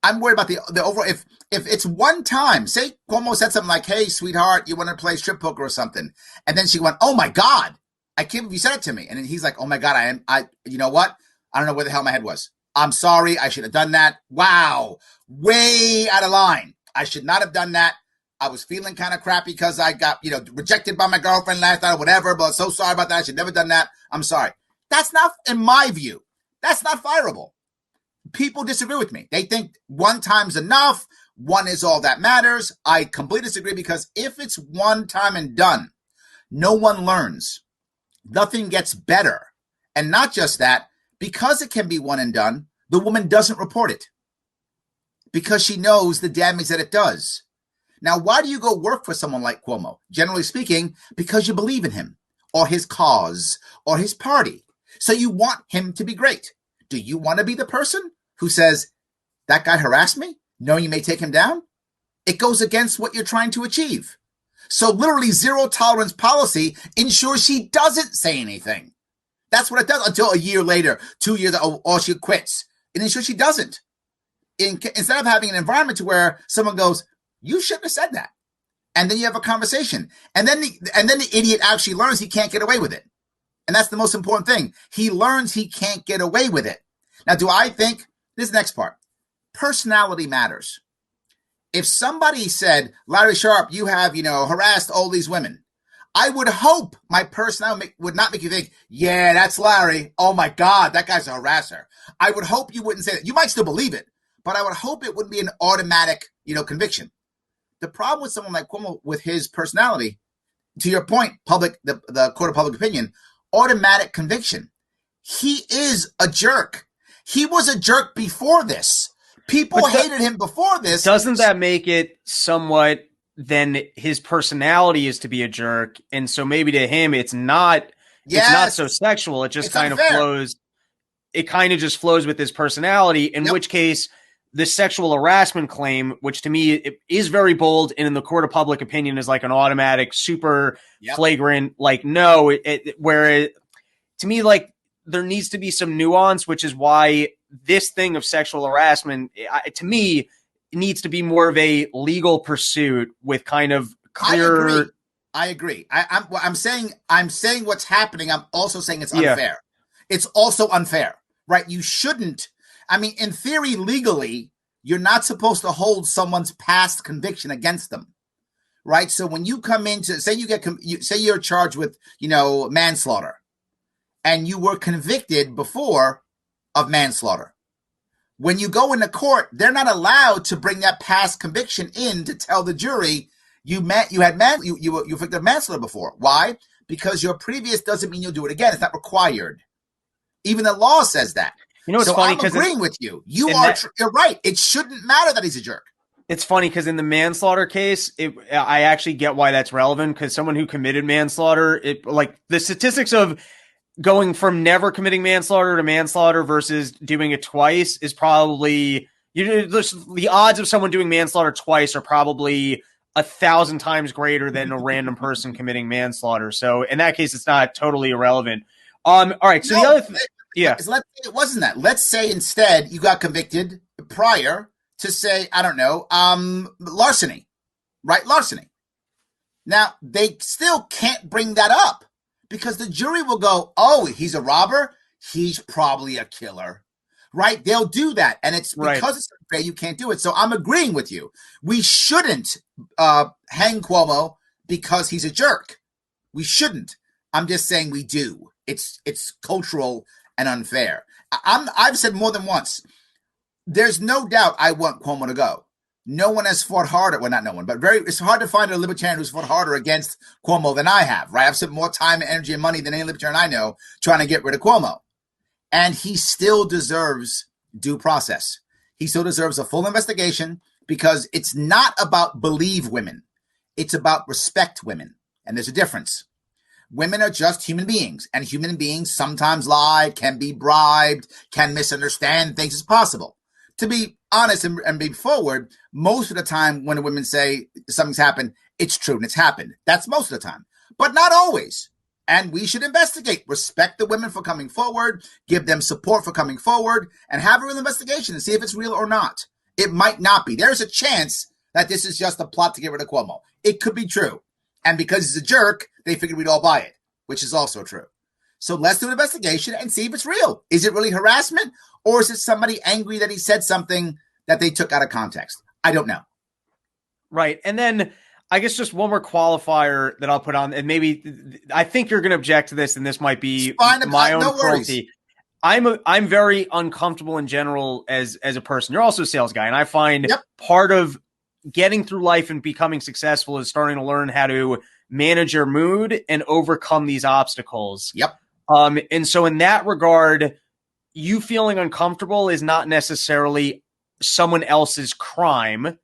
I'm worried about the overall. If it's one time, say Cuomo said something like, hey, sweetheart, you want to play strip poker or something. And then she went, oh my God, I can't believe you said it to me. And then he's like, oh my God, you know what? I don't know where the hell my head was. I'm sorry. I should have done that. Wow. Way out of line. I should not have done that. I was feeling kind of crappy because I got, rejected by my girlfriend last night or whatever, but I'm so sorry about that. I should never have done that. I'm sorry. That's not, in my view, that's not fireable. People disagree with me. They think one time's enough. One is all that matters. I completely disagree because if it's one time and done, no one learns. Nothing gets better. And not just that, because it can be one and done, the woman doesn't report it because she knows the damage that it does. Now, why do you go work for someone like Cuomo? Generally speaking, because you believe in him or his cause or his party. So you want him to be great. Do you want to be the person who says, that guy harassed me, knowing you may take him down? It goes against what you're trying to achieve. So literally zero tolerance policy ensures she doesn't say anything. That's what it does until a year later, 2 years, or she quits. And then she doesn't. Instead of having an environment to where someone goes, you shouldn't have said that. And then you have a conversation. And then the idiot actually learns he can't get away with it. And that's the most important thing. He learns he can't get away with it. Now, do I think, this next part, personality matters. If somebody said, Larry Sharpe, you have, harassed all these women, I would hope my personality would not make you think, yeah, that's Larry. Oh my God, that guy's a harasser. I would hope you wouldn't say that. You might still believe it, but I would hope it wouldn't be an automatic, conviction. The problem with someone like Cuomo, with his personality, to your point, the court of public opinion, automatic conviction. He is a jerk. He was a jerk before this. People hated him before this. Doesn't that make it somewhat then his personality is to be a jerk? And so maybe to him, it's not so sexual. It just kind of flows. It kind of just flows with his personality, in which case the sexual harassment claim, which to me it is very bold and in the court of public opinion is like an automatic, super flagrant, like, no, to me, like, there needs to be some nuance, which is why this thing of sexual harassment, to me, needs to be more of a legal pursuit with kind of clear. I agree. I'm saying what's happening. I'm also saying it's unfair. Yeah. It's also unfair, right? You shouldn't. I mean, in theory, legally, you're not supposed to hold someone's past conviction against them, right? So when you come into, say you're charged with, manslaughter, and you were convicted before of manslaughter. When you go into court, they're not allowed to bring that past conviction in to tell the jury you victim manslaughter before. Why? Because your previous doesn't mean you'll do it again. It's not required. Even the law says that. It's funny because I'm agreeing with you. You're right. It shouldn't matter that he's a jerk. It's funny because in the manslaughter case, I actually get why that's relevant, because someone who committed manslaughter, like the statistics of going from never committing manslaughter to manslaughter versus doing it twice is probably, the odds of someone doing manslaughter twice are probably 1,000 times greater than a random person committing manslaughter. So in that case, it's not totally irrelevant. All right. So the other thing. Yeah. Let's say it wasn't that. Let's say instead you got convicted prior to, say, I don't know, larceny, right? Larceny. Now, they still can't bring that up because the jury will go, oh, he's a robber. He's probably a killer, right? They'll do that. And it's because it's unfair, you can't do it. So I'm agreeing with you. We shouldn't hang Cuomo because he's a jerk. We shouldn't. I'm just saying we do. It's cultural and unfair. I've said more than once, there's no doubt I want Cuomo to go. No one has fought harder. Well, not no one, but it's hard to find a libertarian who's fought harder against Cuomo than I have, right? I've spent more time, energy, and money than any libertarian I know trying to get rid of Cuomo. And he still deserves due process. He still deserves a full investigation because it's not about believe women. It's about respect women. And there's a difference. Women are just human beings, and human beings sometimes lie, can be bribed, can misunderstand things as possible. To be honest and be forward, most of the time when women say something's happened, it's true and it's happened. That's most of the time, but not always. And we should investigate, respect the women for coming forward, give them support for coming forward, and have a real investigation and see if it's real or not. It might not be. There's a chance that this is just a plot to get rid of Cuomo. It could be true. And because he's a jerk, they figured we'd all buy it, which is also true. So let's do an investigation and see if it's real. Is it really harassment? Or is it somebody angry that he said something that they took out of context? I don't know. Right. And then I guess just one more qualifier that I'll put on, and maybe I think you're going to object to this, and this might be my own cruelty. I'm very uncomfortable in general as a person. You're also a sales guy, and I find part of getting through life and becoming successful is starting to learn how to manage your mood and overcome these obstacles. And so in that regard, you feeling uncomfortable is not necessarily someone else's crime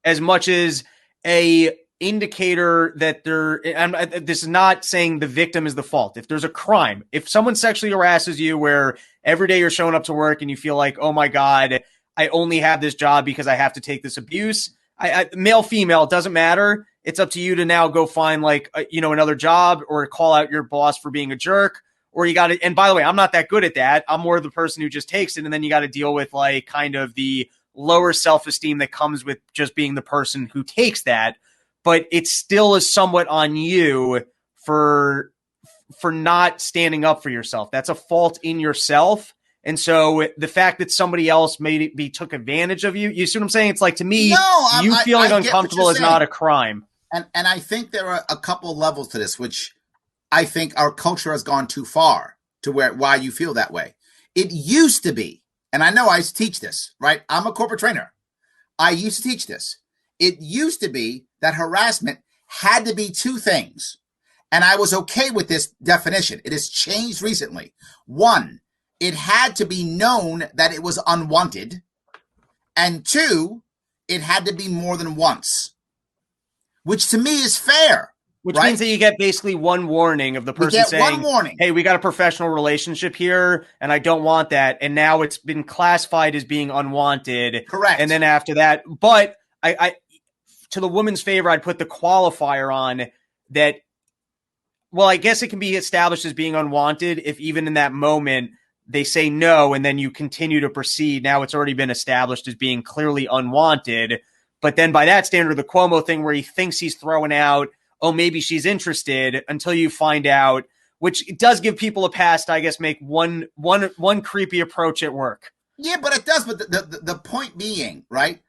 as much as a indicator that this is not saying the victim is the fault. If there's a crime, if someone sexually harasses you where every day you're showing up to work and you feel like, oh my God, I only have this job because I have to take this abuse. Male, female, it doesn't matter. It's up to you to now go find another job or call out your boss for being a jerk or you got to, and by the way, I'm not that good at that. I'm more the person who just takes it. And then you got to deal with like kind of the lower self-esteem that comes with just being the person who takes that. But it still is somewhat on you for not standing up for yourself. That's a fault in yourself. And so the fact that somebody else maybe took advantage of you, you see what I'm saying? It's like, to me, feeling uncomfortable is not a crime. And I think there are a couple levels to this, which I think our culture has gone too far to why you feel that way. It used to be, and I know I teach this, right? I'm a corporate trainer. I used to teach this. It used to be that harassment had to be two things. And I was okay with this definition. It has changed recently. One, it had to be known that it was unwanted. And two, it had to be more than once, which to me is fair. Which means that you get basically one warning of the person saying, one warning. Hey, we got a professional relationship here, and I don't want that. And now it's been classified as being unwanted. Correct. And then after that, but I to the woman's favor, I'd put the qualifier on that. Well, I guess it can be established as being unwanted if even in that moment they say no, and then you continue to proceed. Now it's already been established as being clearly unwanted. But then by that standard, the Cuomo thing where he thinks he's throwing out, oh, maybe she's interested, until you find out, which it does give people a pass to, I guess, make one creepy approach at work. Yeah, but it does. But the point being, right,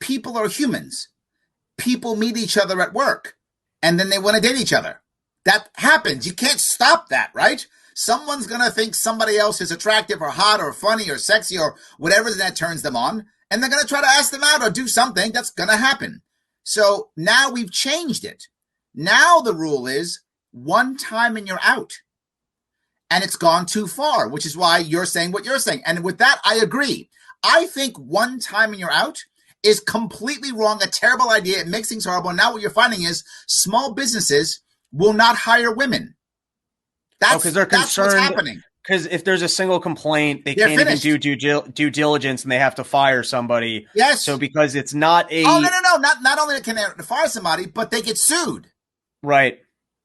people are humans. People meet each other at work, and then they want to date each other. That happens. You can't stop that, right? Someone's going to think somebody else is attractive or hot or funny or sexy or whatever that turns them on, and they're going to try to ask them out or do something. That's going to happen. So now we've changed it. Now the rule is one time and you're out. And it's gone too far, which is why you're saying what you're saying. And with that, I agree. I think one time and you're out is completely wrong, a terrible idea. It makes things horrible. And now what you're finding is small businesses will not hire women. That's what's happening. Because if there's a single complaint, they can't even do due diligence, and they have to fire somebody. Yes. So because it's not a... Oh, no. Not only can they fire somebody, but they get sued. Right.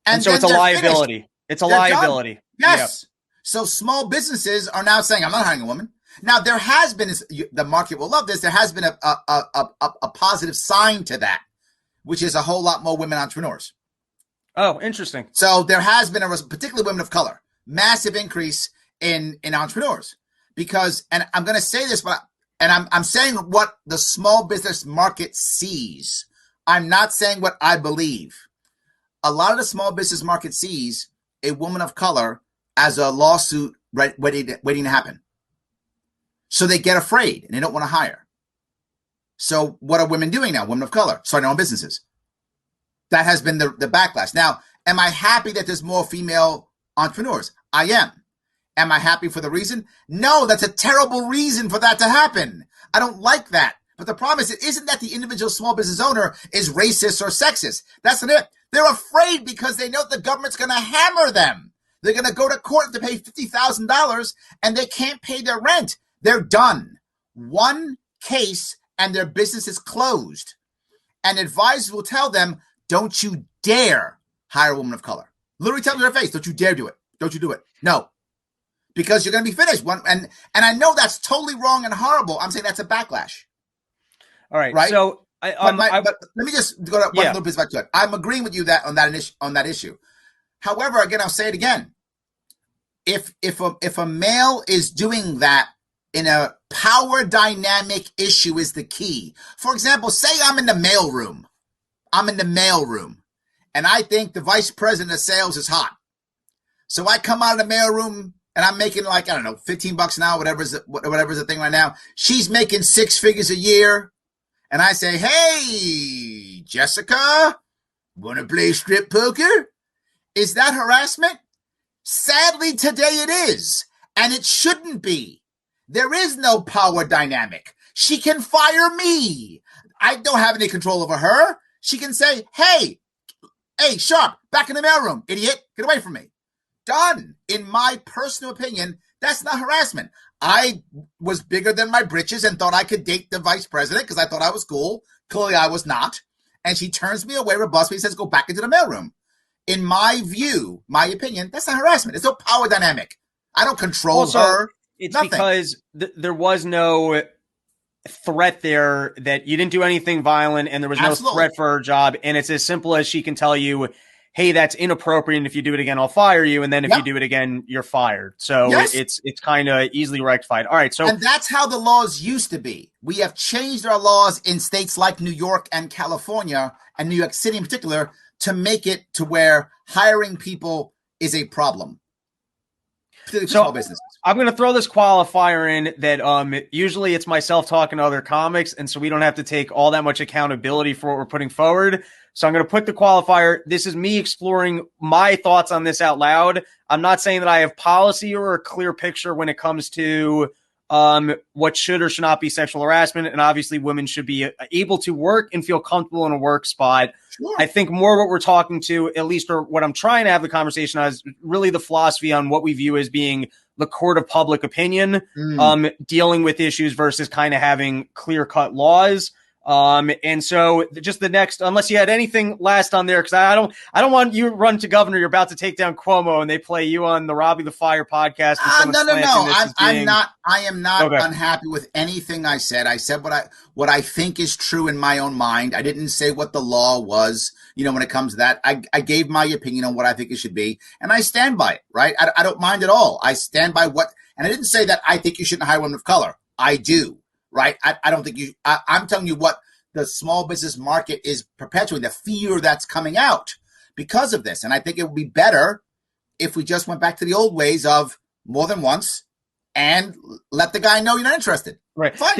And so it's a liability. Finished. It's a liability. Done. Yes. Yeah. So small businesses are now saying, I'm not hiring a woman. Now, there has been, the market will love this, there has been a positive sign to that, which is a whole lot more women entrepreneurs. Oh, interesting. So there has been, particularly women of color, massive increase in entrepreneurs. Because, and I'm going to say this, I'm saying what the small business market sees. I'm not saying what I believe. A lot of the small business market sees a woman of color as a lawsuit waiting to happen. So they get afraid and they don't want to hire. So what are women doing now? Women of color starting their own businesses. That has been the backlash. Now, am I happy that there's more female entrepreneurs? I am. Am I happy for the reason? No, that's a terrible reason for that to happen. I don't like that. But the problem is, it isn't that the individual small business owner is racist or sexist. That's not it. They're afraid because they know the government's going to hammer them. They're going to go to court to pay $50,000 and they can't pay their rent. They're done. One case and their business is closed. And advisors will tell them, don't you dare hire a woman of color. Literally tell them to their face, don't you dare do it. Don't you do it. No. Because you're going to be finished. And I know that's totally wrong and horrible. I'm saying that's a backlash. All right. Right? So but let me just go to one little bit back to it. I'm agreeing with you that on that issue. However, again, I'll say it again. If a male is doing that in a power dynamic issue is the key. For example, say I'm in the mailroom. And I think the vice president of sales is hot. So I come out of the mailroom and I'm making like, I don't know, $15 an hour, whatever's the thing right now. She's making 6 figures a year. And I say, hey, Jessica, want to play strip poker? Is that harassment? Sadly, today it is. And it shouldn't be. There is no power dynamic. She can fire me. I don't have any control over her. She can say, hey, Sharpe, back in the mailroom, idiot, get away from me. Done. In my personal opinion, that's not harassment. I was bigger than my britches and thought I could date the vice president because I thought I was cool. Clearly, I was not. And she turns me away, rebusts me, and says, go back into the mailroom. in my view, my opinion, that's not harassment. There's no power dynamic. I don't control Also, her. it's Nothing. because there was no threat there, that you didn't do anything violent and there was no Absolutely. threat for her job. And it's as simple as she can tell you, hey, that's inappropriate. And if you do it again, I'll fire you. And then if you do it again, you're fired. So Yes. it's kind of easily rectified. All right. So, and that's how the laws used to be. We have changed our laws in states like New York and California, and New York City in particular, to make it to where hiring people is a problem. Particularly for small businesses. I'm going to throw this qualifier in that usually it's myself talking to other comics, and so we don't have to take all that much accountability for what we're putting forward. So I'm going to put the qualifier. This is me exploring my thoughts on this out loud. I'm not saying that I have policy or a clear picture when it comes to what should or should not be sexual harassment. And obviously women should be able to work and feel comfortable in a work spot. Sure. I think more what we're talking to, at least, or what I'm trying to have the conversation on, is really the philosophy on what we view as being the court of public opinion, dealing with issues versus kind of having clear cut laws. And so just the next, unless you had anything last on there, because I don't want you to run to governor. You're about to take down Cuomo and they play you on the Robbie the Fire podcast. No. I am not unhappy with anything I said. I said what I think is true in my own mind. I didn't say what the law was, when it comes to that. I gave my opinion on what I think it should be, and I stand by it, right? I don't mind at all. I stand by and I didn't say that I think you shouldn't hire women of color. I do. Right. I don't think I'm telling you what the small business market is perpetuating, the fear that's coming out because of this. And I think it would be better if we just went back to the old ways of more than once and let the guy know you're not interested. Right. Fine.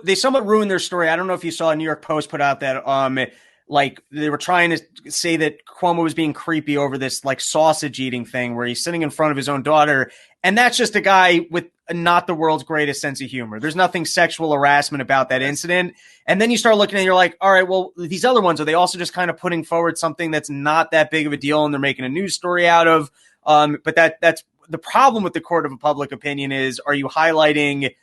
They somewhat ruined their story. I don't know if you saw a New York Post put out that like they were trying to say that Cuomo was being creepy over this like sausage eating thing where he's sitting in front of his own daughter. And that's just a guy with not the world's greatest sense of humor. There's nothing sexual harassment about that incident. And then you start looking and you're like, all right, well, these other ones, are they also just kind of putting forward something that's not that big of a deal and they're making a news story out of? But that's the problem with the court of public opinion is, are you highlighting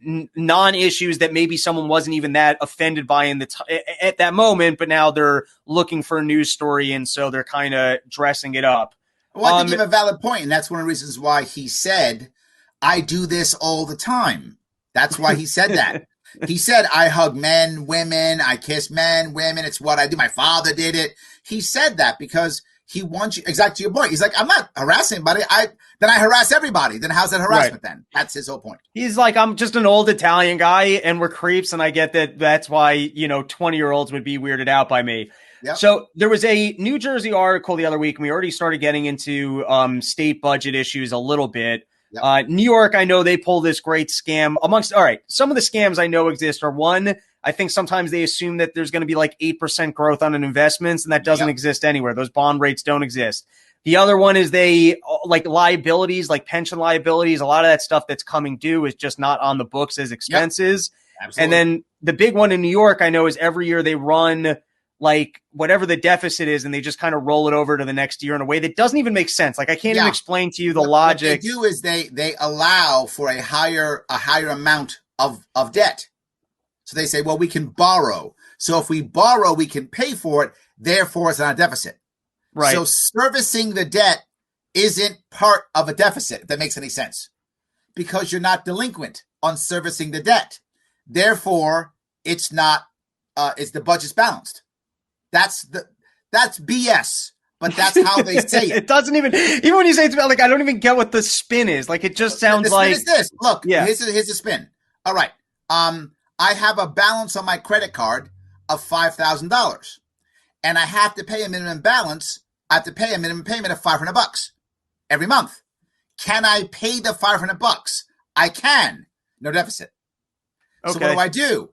non-issues that maybe someone wasn't even that offended by at that moment, but now they're looking for a news story. And so they're kind of dressing it up. Well, I think you have a valid point, and that's one of the reasons why he said, I do this all the time. That's why he said that. He said, I hug men, women, I kiss men, women. It's what I do. My father did it. He said that because he wants you, exactly to your point. He's like, I'm not harassing anybody. Then I harass everybody. Then how's that harassment then? That's his whole point. He's like, I'm just an old Italian guy and we're creeps. And I get that that's why, 20-year-olds would be weirded out by me. Yep. So there was a New Jersey article the other week, and we already started getting into state budget issues a little bit. Yep. New York, I know they pull this great scam some of the scams I know exist are one, I think sometimes they assume that there's going to be like 8% growth on an investments, and that doesn't exist anywhere. Those bond rates don't exist. The other one is they like liabilities, like pension liabilities. A lot of that stuff that's coming due is just not on the books as expenses. Yep. Absolutely. And then the big one in New York, I know, is every year they run like whatever the deficit is, and they just kind of roll it over to the next year in a way that doesn't even make sense. Like I can't even explain to you the logic. What they do is they allow for a higher amount of debt. So they say, well, we can borrow. So if we borrow, we can pay for it. Therefore, it's not a deficit. Right. So servicing the debt isn't part of a deficit, if that makes any sense, because you're not delinquent on servicing the debt. Therefore, it's not. It's the budget's balanced. That's BS, but that's how they say it. It doesn't even when you say it's like, I don't even get what the spin is. Like, it just sounds the like spin is this. Look, here's a spin. All right. I have a balance on my credit card of $5,000 and I have to pay a minimum balance. I have to pay a minimum payment of $500 every month. Can I pay the $500? I can. No deficit. Okay. So what do?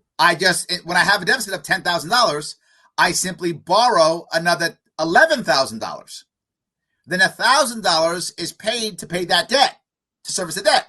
When I have a deficit of $10,000, I simply borrow another $11,000. Then $1,000 is paid to pay that debt, to service the debt.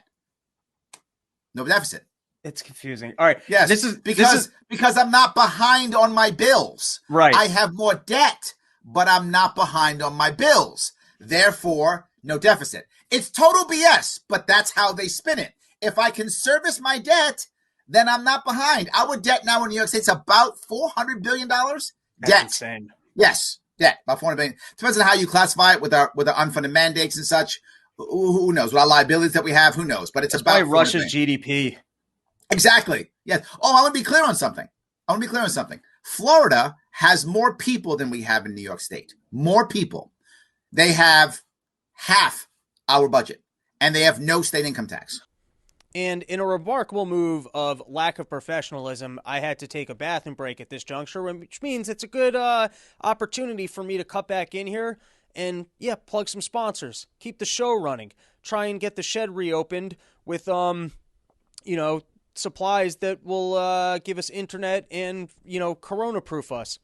No deficit. It's confusing. All right. Yes. This is because I'm not behind on my bills. Right. I have more debt, but I'm not behind on my bills. Therefore, no deficit. It's total BS, but that's how they spin it. If I can service my debt, then I'm not behind. Our debt now in New York State is about $400 billion. That's insane. Yes. Yeah, about 400 billion. Depends on how you classify it with our unfunded mandates and such. Who knows? With our liabilities that we have, who knows? But it's That's probably about 400 Russia's billion. GDP. Exactly. Yes. Oh, I want to be clear on something. Florida has more people than we have in New York State. More people. They have half our budget, and they have no state income tax. And in a remarkable move of lack of professionalism, I had to take a bathroom break at this juncture, which means it's a good opportunity for me to cut back in here and, yeah, plug some sponsors. Keep the show running. Try and get the shed reopened with, supplies that will give us internet and, corona-proof us.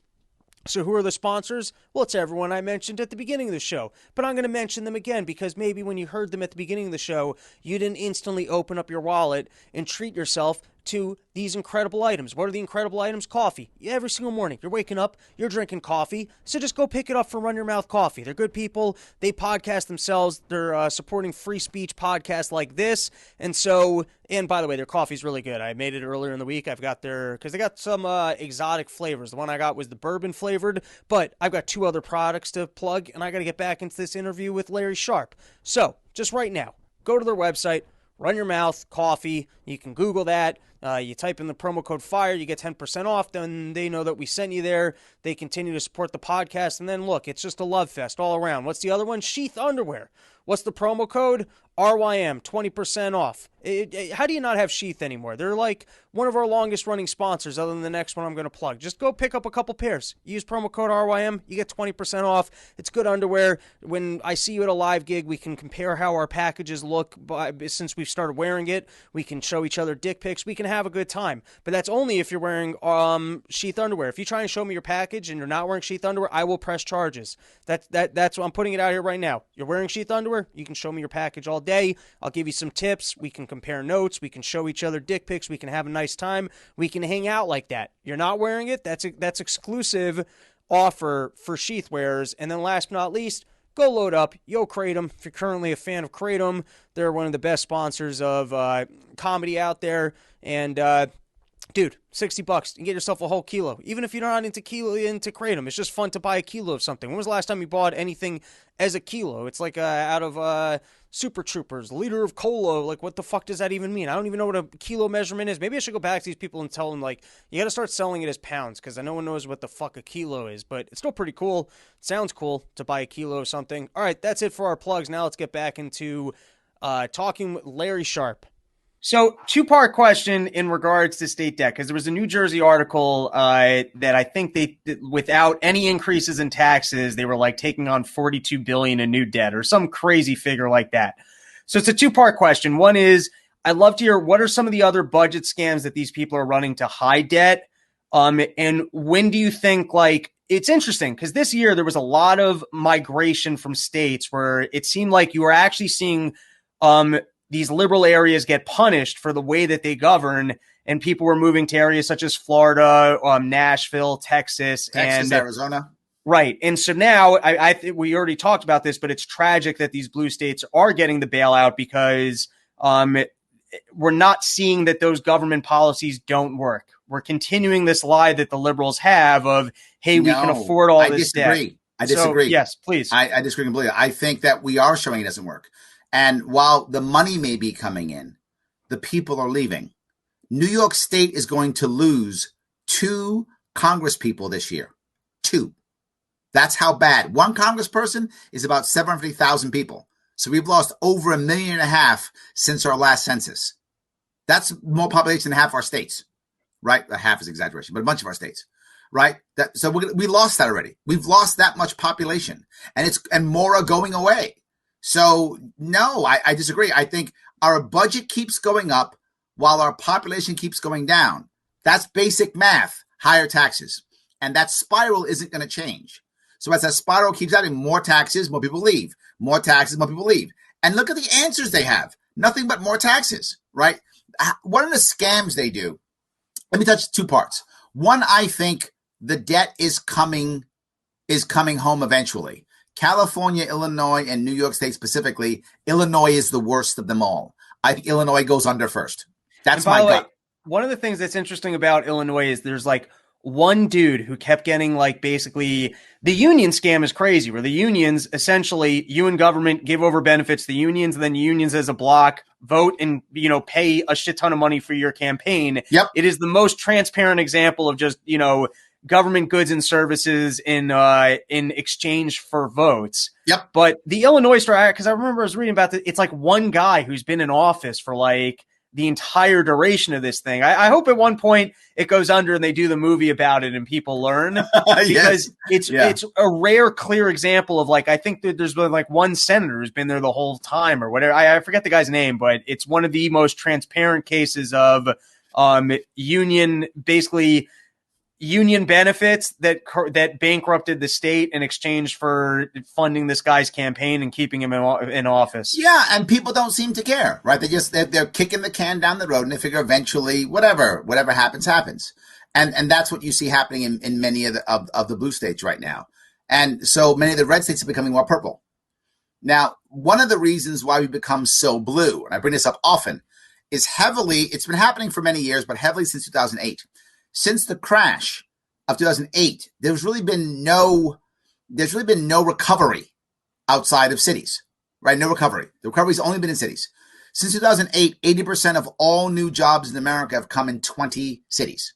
So who are the sponsors? Well, it's everyone I mentioned at the beginning of the show. But I'm going to mention them again because maybe when you heard them at the beginning of the show, you didn't instantly open up your wallet and treat yourself to these incredible items. What are the incredible items? Coffee. Every single morning, you're waking up, you're drinking coffee, so just go pick it up from Run Your Mouth Coffee. They're good people. They podcast themselves. They're supporting free speech podcasts like this. And by the way, their coffee's really good. I made it earlier in the week. Because they got some exotic flavors. The one I got was the bourbon flavored, but I've got 2 other products to plug, and I got to get back into this interview with Larry Sharpe. So, just right now, go to their website, Run Your Mouth Coffee. You can Google that. You type in the promo code FIRE, you get 10% off. Then they know that we sent you there. They continue to support the podcast. And then look, it's just a love fest all around. What's the other one? Sheath Underwear. What's the promo code? RYM, 20% off. How do you not have Sheath anymore? They're like one of our longest running sponsors other than the next one I'm going to plug. Just go pick up a couple pairs. Use promo code RYM. You get 20% off. It's good underwear. When I see you at a live gig, we can compare how our packages look since we've started wearing it. We can show each other dick pics. We can have a good time. But that's only if you're wearing Sheath underwear. If you try and show me your package and you're not wearing Sheath underwear, I will press charges. That's what I'm putting it out here right now. You're wearing Sheath underwear, you can show me your package all day. I'll give you some tips. We can compare notes. We can show each other dick pics. We can have a nice time. We can hang out like that. You're not wearing it? That's exclusive offer for sheath wearers. And then last but not least, go load up Yo Kratom. If you're currently a fan of Kratom, they're one of the best sponsors of comedy out there. And dude, $60. You can get yourself a whole kilo. Even if you're not into Kratom, it's just fun to buy a kilo of something. When was the last time you bought anything as a kilo? It's like out of Super Troopers, liter of cola. Like, what the fuck does that even mean? I don't even know what a kilo measurement is. Maybe I should go back to these people and tell them, like, you got to start selling it as pounds because no one knows what the fuck a kilo is. But it's still pretty cool. It sounds cool to buy a kilo of something. All right, that's it for our plugs. Now let's get back into talking with Larry Sharpe. So, 2-part question in regards to state debt, because there was a New Jersey article that I think without any increases in taxes, they were like taking on $42 billion in new debt or some crazy figure like that. So it's a 2-part question. One is, I'd love to hear what are some of the other budget scams that these people are running to hide debt, and when do you think, like, it's interesting because this year there was a lot of migration from states where it seemed like you were actually seeing these liberal areas get punished for the way that they govern, and people were moving to areas such as Florida, Nashville, Texas, and Arizona. Right. And so now I think we already talked about this, but it's tragic that these blue states are getting the bailout because we're not seeing that those government policies don't work. We're continuing this lie that the liberals have of, hey, we can afford all this debt. I disagree. So, yes, please. I disagree completely. I think that we are showing it doesn't work. And while the money may be coming in, the people are leaving. New York State is going to lose 2 Congress people this year. 2. That's how bad. 1 congressperson is about 750,000 people. So we've lost over 1.5 million since our last census. That's more population than half our states, right? Half is exaggeration, but a bunch of our states, right? So we lost that already. We've lost that much population, and more are going away. So no, I disagree. I think our budget keeps going up while our population keeps going down. That's basic math, higher taxes. And that spiral isn't going to change. So as that spiral keeps adding more taxes, more people leave. More taxes, more people leave. And look at the answers they have. Nothing but more taxes, right? One of the scams they do, let me touch 2 parts. One, I think the debt is coming home eventually. California, Illinois, and New York State specifically, Illinois is the worst of them all. I think Illinois goes under first. That's my gut. One of the things that's interesting about Illinois is there's like one dude who kept getting like basically the union scam is crazy, where the unions essentially you and government give over benefits to the unions, and then unions as a block vote and pay a shit ton of money for your campaign. Yep. It is the most transparent example of just government goods and services in exchange for votes. Yep. But the Illinois story, because I remember I was reading about it's like one guy who's been in office for like the entire duration of this thing. I hope at one point it goes under and they do the movie about it and people learn, because it's a rare, clear example of like, I think that there's been like one senator who's been there the whole time or whatever. I forget the guy's name, but it's one of the most transparent cases of union benefits that bankrupted the state in exchange for funding this guy's campaign and keeping him in office. Yeah, and people don't seem to care, right? They're kicking the can down the road, and they figure eventually whatever happens. And that's what you see happening in many of the blue states right now. And so many of the red states are becoming more purple. Now, one of the reasons why we become so blue, and I bring this up often, is it's been happening for many years, but heavily since 2008. Since the crash of 2008, there's really been no recovery outside of cities, right? No recovery. The recovery's only been in cities. Since 2008, 80% of all new jobs in America have come in 20 cities.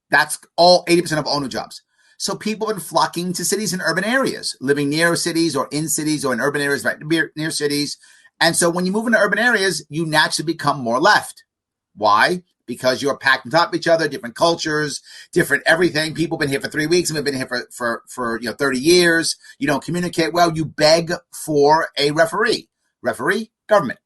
That's all 80% of all new jobs. So people have been flocking to cities and urban areas, living near cities or in cities or in urban areas right near cities. And so when you move into urban areas, you naturally become more left. Why? Because you're packed on top of each other, different cultures, different everything. People have been here for 3 weeks and have been here for 30 years. You don't communicate well. You beg for a referee. Referee, government.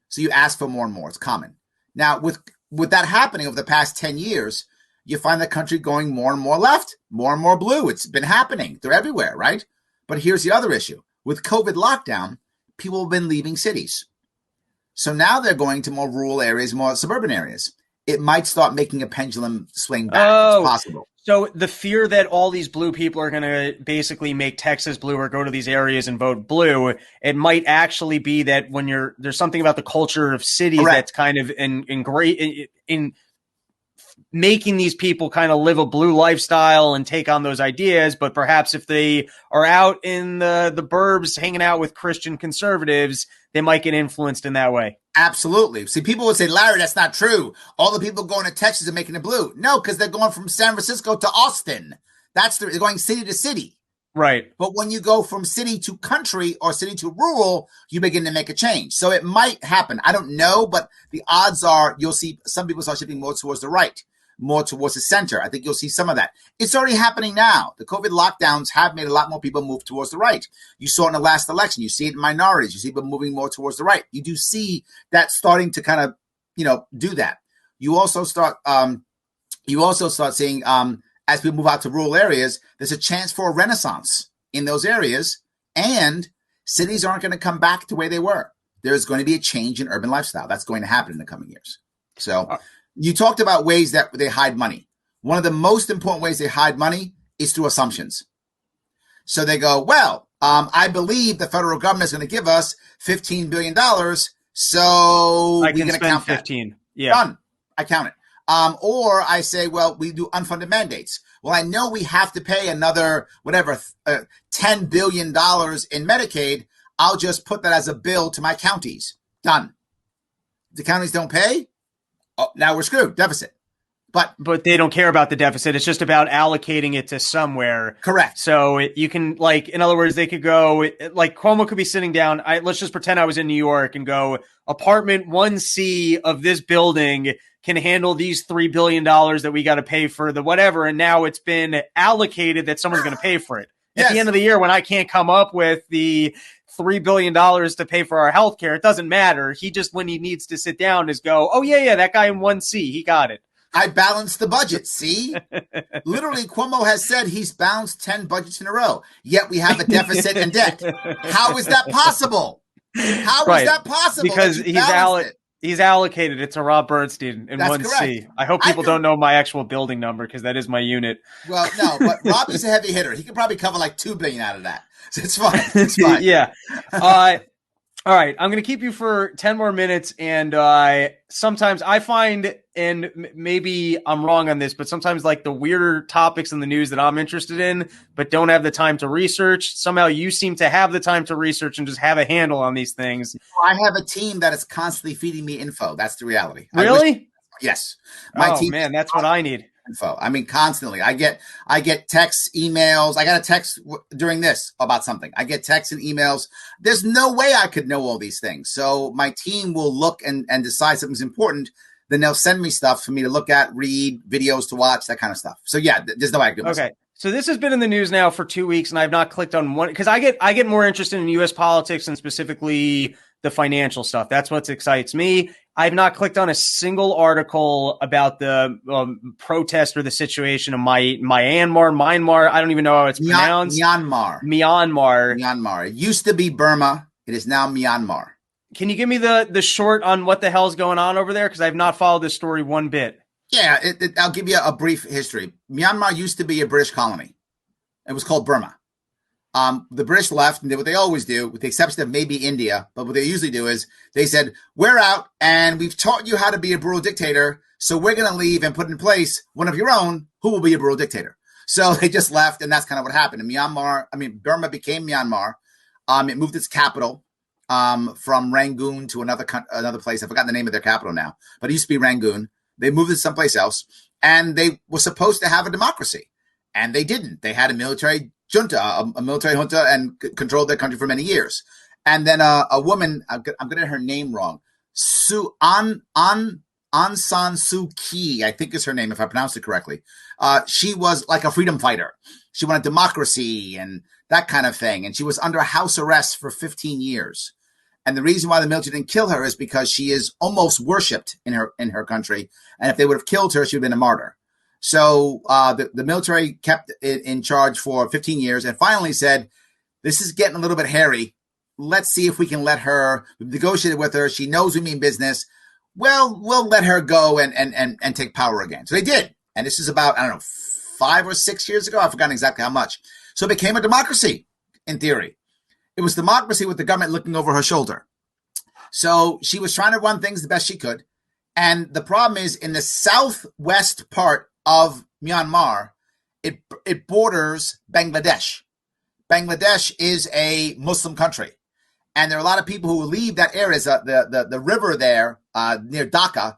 So you ask for more and more. It's common. Now, with that happening over the past 10 years, you find the country going more and more left, more and more blue. It's been happening. They're everywhere, right? But here's the other issue. With COVID lockdown, people have been leaving cities. So now they're going to more rural areas, more suburban areas. It might start making a pendulum swing back. It's possible. So the fear that all these blue people are going to basically make Texas blue or go to these areas and vote blue, it might actually be that when there's something about the culture of cities that's kind of in making these people kind of live a blue lifestyle and take on those ideas. But perhaps if they are out in the burbs hanging out with Christian conservatives, they might get influenced in that way. Absolutely. See, people would say, Larry, that's not true. All the people going to Texas are making it blue. No, because they're going from San Francisco to Austin. They're going city to city. Right. But when you go from city to country or city to rural, you begin to make a change. So it might happen. I don't know, but the odds are you'll see some people start shifting more towards the right, more towards the center. I think you'll see some of that. It's already happening now. The COVID lockdowns have made a lot more people move towards the right. You saw it in the last election. You see it in minorities. You see people moving more towards the right. You do see that starting to kind of, do that. You also start seeing, as people move out to rural areas, there's a chance for a renaissance in those areas, and cities aren't going to come back to the way they were. There's going to be a change in urban lifestyle. That's going to happen in the coming years. So you talked about ways that they hide money. One of the most important ways they hide money is through assumptions. So they go, well, I believe the federal government is going to give us $15 billion. So I can spend 15. That. Yeah. Done. I count it. Or I say, well, we do unfunded mandates. Well, I know we have to pay another, $10 billion in Medicaid. I'll just put that as a bill to my counties. Done. The counties don't pay. Oh, now we're screwed. Deficit. But they don't care about the deficit. It's just about allocating it to somewhere. Correct. So you can, in other words, they could go, Cuomo could be sitting down. Let's just pretend I was in New York and go, apartment 1C of this building can handle these $3 billion that we got to pay for the whatever. And now it's been allocated that someone's going to pay for it. At the end of the year, when I can't come up with the $3 billion to pay for our health care, it doesn't matter. He just, when he needs to sit down, is go, oh, yeah, that guy in 1C, he got it. I balanced the budget, see? Literally, Cuomo has said he's balanced 10 budgets in a row, yet we have a deficit and debt. How is that possible? How is that possible? Because he's allocated it to Rob Bernstein in 1C. Correct. I hope people don't know my actual building number because that is my unit. Well, no, but Robbie's a heavy hitter. He could probably cover $2 billion out of that. So it's fine. It's fine. Yeah. All right, I'm going to keep you for 10 more minutes. And sometimes I find, and maybe I'm wrong on this, but sometimes like the weirder topics in the news that I'm interested in, but don't have the time to research. Somehow you seem to have the time to research and just have a handle on these things. I have a team that is constantly feeding me info. That's the reality. Really? Yes. My team. Man, that's what I need. Info. I mean, constantly. I get texts, emails. I got a text during this about something. I get texts and emails. There's no way I could know all these things. So my team will look and decide something's important. Then they'll send me stuff for me to look at, read, videos to watch, that kind of stuff. So yeah, there's no way I can do myself. Okay. So this has been in the news now for 2 weeks, and I've not clicked on one because I get more interested in U.S. politics and specifically the financial stuff. That's what excites me. I've not clicked on a single article about the protest or the situation of Myanmar. I don't even know how it's pronounced. Myanmar. It used to be Burma. It is now Myanmar. Can you give me the short on what the hell's going on over there? Because I've not followed this story one bit. Yeah, I'll give you a brief history. Myanmar used to be a British colony. It was called Burma. The British left and did what they always do, with the exception of maybe India. But what they usually do is they said, we're out and we've taught you how to be a brutal dictator. So we're going to leave and put in place one of your own who will be a brutal dictator. So they just left. And that's kind of what happened. And Burma became Myanmar. It moved its capital from Rangoon to another place. I've forgotten the name of their capital now, but it used to be Rangoon. They moved it someplace else, and they were supposed to have a democracy, and they didn't. They had a military junta, and controlled their country for many years. And then a woman, I'm going to get her name wrong, Aung San Suu Kyi, I think is her name, if I pronounced it correctly. She was like a freedom fighter. She wanted democracy and that kind of thing, and she was under house arrest for 15 years. And the reason why the military didn't kill her is because she is almost worshipped in her country. And if they would have killed her, she would have been a martyr. So the military kept it in charge for 15 years and finally said, this is getting a little bit hairy. Let's see if we can let her. We've negotiated with her. She knows we mean business. Well, we'll let her go and take power again. So they did. And this is about, 5 or 6 years ago. I've forgotten exactly how much. So it became a democracy in theory. It was democracy with the government looking over her shoulder. So she was trying to run things the best she could. And the problem is in the southwest part of Myanmar, it borders Bangladesh. Bangladesh is a Muslim country. And there are a lot of people who leave that area. The river there near Dhaka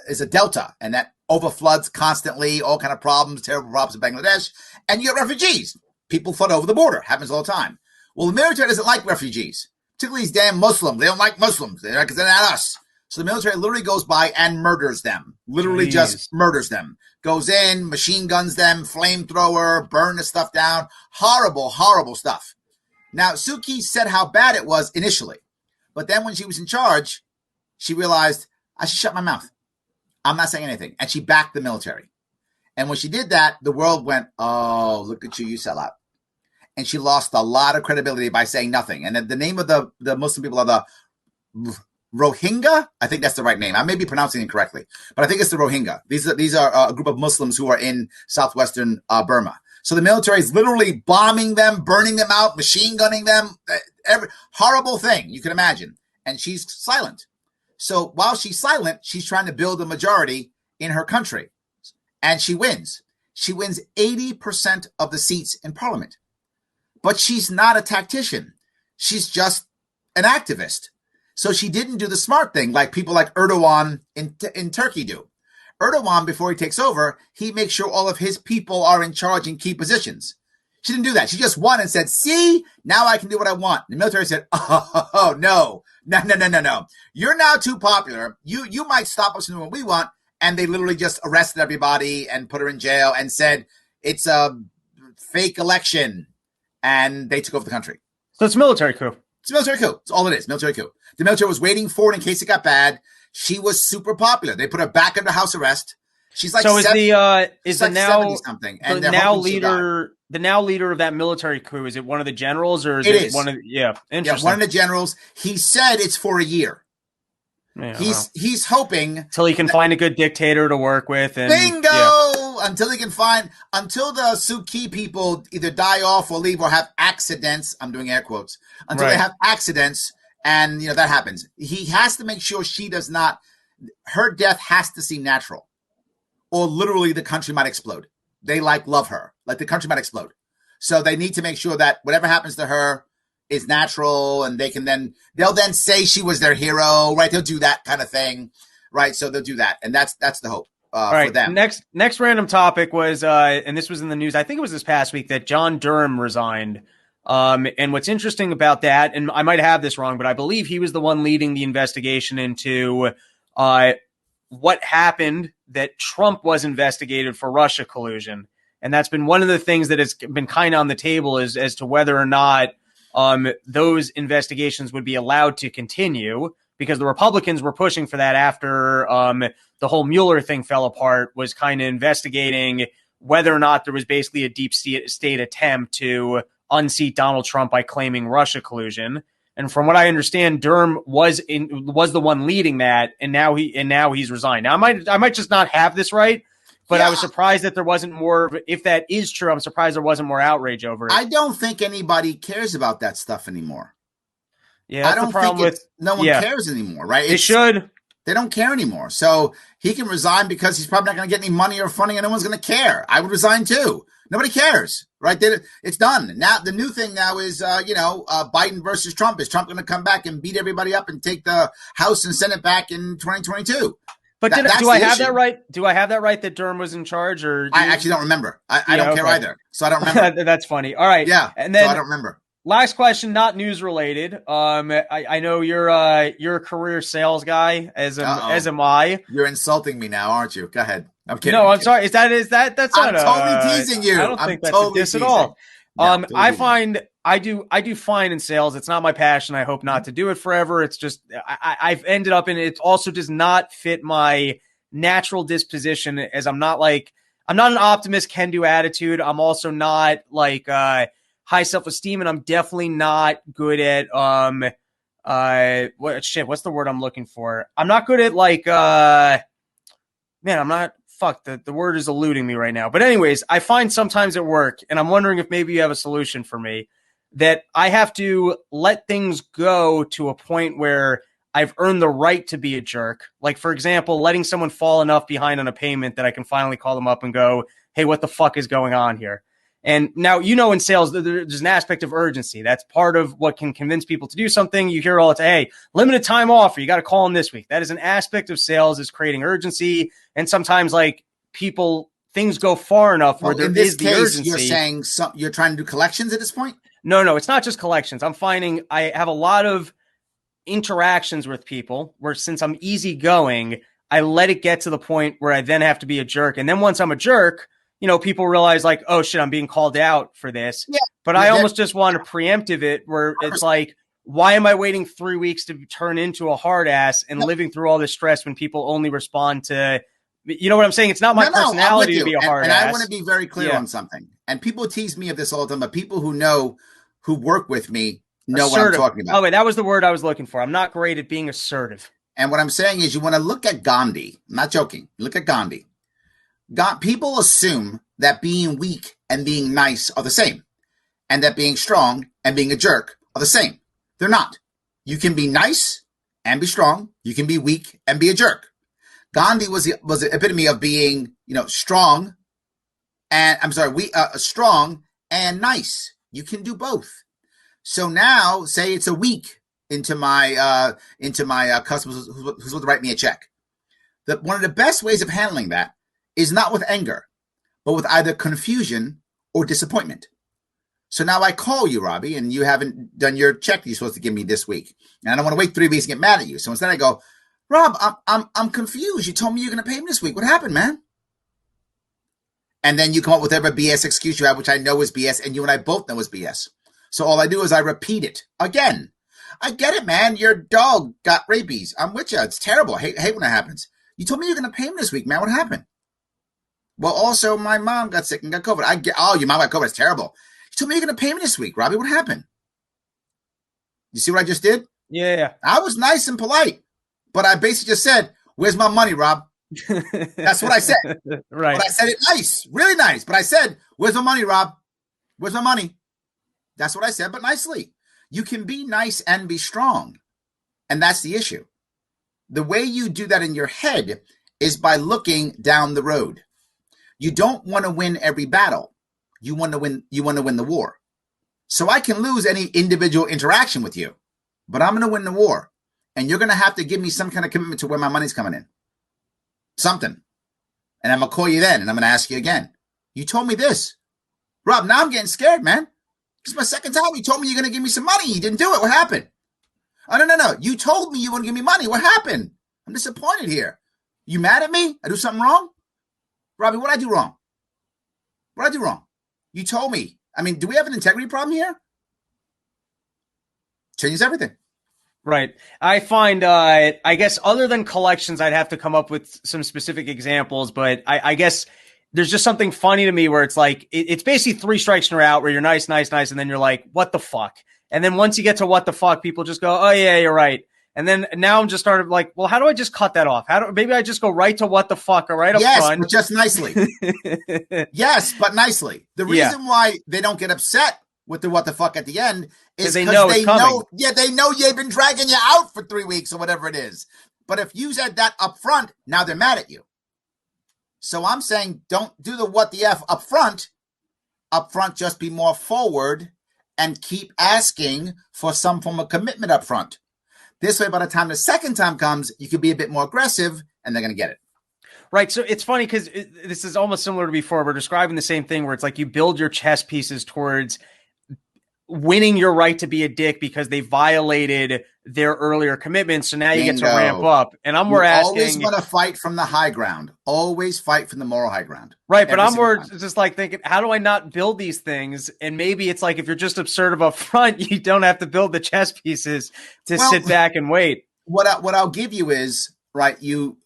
is a delta, and that overfloods constantly, all kind of problems, terrible problems in Bangladesh. And you get refugees. People flood over the border. Happens all the time. Well, the military doesn't like refugees, particularly these damn Muslims. They don't like Muslims. They're not us. So the military literally goes by and murders them. Literally just murders them. Goes in, machine guns them, flamethrower, burn the stuff down. Horrible, horrible stuff. Now, Suu Kyi said how bad it was initially. But then when she was in charge, she realized, I should shut my mouth. I'm not saying anything. And she backed the military. And when she did that, the world went, oh, look at you sell out. And she lost a lot of credibility by saying nothing. And the name of the Muslim people are the Rohingya. I think that's the right name. I may be pronouncing it incorrectly, but I think it's the Rohingya. These are a group of Muslims who are in southwestern Burma. So the military is literally bombing them, burning them out, machine gunning them. Every horrible thing you can imagine. And she's silent. So while she's silent, she's trying to build a majority in her country. And she wins. She wins 80% of the seats in parliament. But she's not a tactician. She's just an activist. So she didn't do the smart thing like people like Erdogan in Turkey do. Erdogan, before he takes over, he makes sure all of his people are in charge in key positions. She didn't do that. She just won and said, see, now I can do what I want. The military said, oh, no. You're now too popular. You might stop us from doing what we want. And they literally just arrested everybody and put her in jail and said, it's a fake election. And they took over the country. So it's a military coup. It's a military coup. It's all it is, military coup. The military was waiting for it in case it got bad. She was super popular. They put her back under house arrest. She's like, so is the now something, and the now leader of that military coup? Is it one of the generals or is it one of interesting? Yeah, one of the generals. He said it's for a year. Yeah, he's hoping until he can find a good dictator to work with. And, bingo! Yeah. Until the Suu Kyi people either die off or leave or have accidents. I'm doing air quotes. Until they have accidents And, that happens. He has to make sure she does not, her death has to seem natural, or literally the country might explode. They love her. The country might explode. So they need to make sure that whatever happens to her is natural, and they'll then say she was their hero, right? They'll do that kind of thing, right? So they'll do that. And that's the hope for them. Next random topic was, and this was in the news, I think it was this past week, that John Durham resigned. And what's interesting about that, and I might have this wrong, but I believe he was the one leading the investigation into what happened, that Trump was investigated for Russia collusion. And that's been one of the things that has been kind of on the table as to whether or not those investigations would be allowed to continue, because the Republicans were pushing for that after the whole Mueller thing fell apart, was kind of investigating whether or not there was basically a deep state attempt to unseat Donald Trump by claiming Russia collusion. And from what I understand, Durham was the one leading that, and now he's resigned. Now I might just not have this right, but yeah. I was surprised that there wasn't more. If that is true, I'm surprised there wasn't more outrage over it. I don't think anybody cares about that stuff anymore. Yeah, that's the problem no one cares anymore, right? They should. They don't care anymore. So he can resign because he's probably not going to get any money or funding, and no one's going to care. I would resign too. Nobody cares, right? It's done. Now, the new thing now is, Biden versus Trump. Is Trump going to come back and beat everybody up and take the House and Senate back in 2022? But do I have that right? Do I have that right that Durham was in charge? Or I actually don't remember. I don't care either. So I don't remember. That's funny. All right. Yeah. And then so I don't remember. Last question, not news related. I know you're a career sales guy, as am I. You're insulting me now, aren't you? Go ahead. I'm kidding. No, I'm sorry. That's I'm totally teasing you. I don't think that's totally a diss at all. No, I find I do fine in sales. It's not my passion. I hope not to do it forever. It's just I've ended up in it. Also does not fit my natural disposition, as I'm not an optimist, can-do attitude. I'm also not high self-esteem, and I'm definitely not good at what's the word I'm looking for? I'm not good at the word is eluding me right now. But anyways, I find sometimes at work, and I'm wondering if maybe you have a solution for me, that I have to let things go to a point where I've earned the right to be a jerk. Like, for example, letting someone fall enough behind on a payment that I can finally call them up and go, hey, what the fuck is going on here? And now, in sales, there's an aspect of urgency. That's part of what can convince people to do something. You hear all the time, hey, limited time offer, you got to call them this week. That is an aspect of sales, is creating urgency. And sometimes things go far enough where there is the urgency. You're saying you're trying to do collections at this point? No, it's not just collections. I'm finding I have a lot of interactions with people where, since I'm easygoing, I let it get to the point where I then have to be a jerk. And then once I'm a jerk, people realize oh shit, I'm being called out for this. Yeah. But I almost just want to preemptive it, where it's why am I waiting 3 weeks to turn into a hard ass and living through all this stress when people only respond to, you know what I'm saying? It's not my personality to be a hard ass. And I want to be very clear on something. And people tease me of this all the time, but people who work with me know assertive. What I'm talking about. Oh, wait, that was the word I was looking for. I'm not great at being assertive. And what I'm saying is, you want to look at Gandhi. I'm not joking. Look at Gandhi. People assume that being weak and being nice are the same, and that being strong and being a jerk are the same. They're not. You can be nice and be strong. You can be weak and be a jerk. Gandhi was the epitome of being, strong strong and nice. You can do both. So now, say it's a week into my customers who's going to write me a check. One of the best ways of handling that is not with anger, but with either confusion or disappointment. So now I call you, Robbie, and you haven't done your check you're supposed to give me this week. And I don't want to wait 3 weeks and get mad at you. So instead I go, Rob, I'm confused. You told me you're going to pay me this week. What happened, man? And then you come up with whatever BS excuse you have, which I know is BS, and you and I both know is BS. So all I do is I repeat it again. I get it, man. Your dog got rabies. I'm with you. It's terrible. I hate when that happens. You told me you're going to pay me this week, man. What happened? Well, also, my mom got sick and got COVID. Your mom got COVID. It's terrible. You told me you're going to pay me this week, Robbie. What happened? You see what I just did? Yeah. I was nice and polite, but I basically just said, where's my money, Rob? That's what I said. Right. But I said it nice, really nice. But I said, where's my money, Rob? Where's my money? That's what I said, but nicely. You can be nice and be strong. And that's the issue. The way you do that in your head is by looking down the road. You don't want to win every battle. You want to win the war. So I can lose any individual interaction with you, but I'm going to win the war. And you're going to have to give me some kind of commitment to where my money's coming in. Something. And I'm going to call you then, and I'm going to ask you again. You told me this. Rob, now I'm getting scared, man. It's my second time. You told me you're going to give me some money. You didn't do it. What happened? Oh, no. You told me you want to give me money. What happened? I'm disappointed here. You mad at me? I do something wrong? Robbie, what did I do wrong? What did I do wrong? You told me. I mean, do we have an integrity problem here? Changes everything. Right. I find, I guess other than collections, I'd have to come up with some specific examples, but I guess there's just something funny to me where it's like, it's basically 3 strikes and you're out, where you're nice. And then you're like, what the fuck? And then once you get to what the fuck, people just go, oh yeah, you're right. And then now I'm just started like, well, how do I just cut that off? Maybe I just go right to what the fuck or right up front. Yes, but just nicely. Yes, but nicely. The reason why they don't get upset with the what the fuck at the end is because they know you've been dragging you out for 3 weeks or whatever it is. But if you said that up front, now they're mad at you. So I'm saying don't do the what the F up front. Up front, just be more forward and keep asking for some form of commitment up front. This way, by the time the second time comes, you can be a bit more aggressive and they're going to get it. Right. So it's funny because this is almost similar to before. We're describing the same thing where it's like you build your chess pieces towards winning your right to be a dick because they violated their earlier commitments. So now you get to ramp up. And I'm more asking. Always want to fight from the high ground. Always fight from the moral high ground. Right. But I'm more just like thinking, how do I not build these things? And maybe it's like if you're just assertive up front, you don't have to build the chess pieces to sit back and wait. What I'll give you is, right, in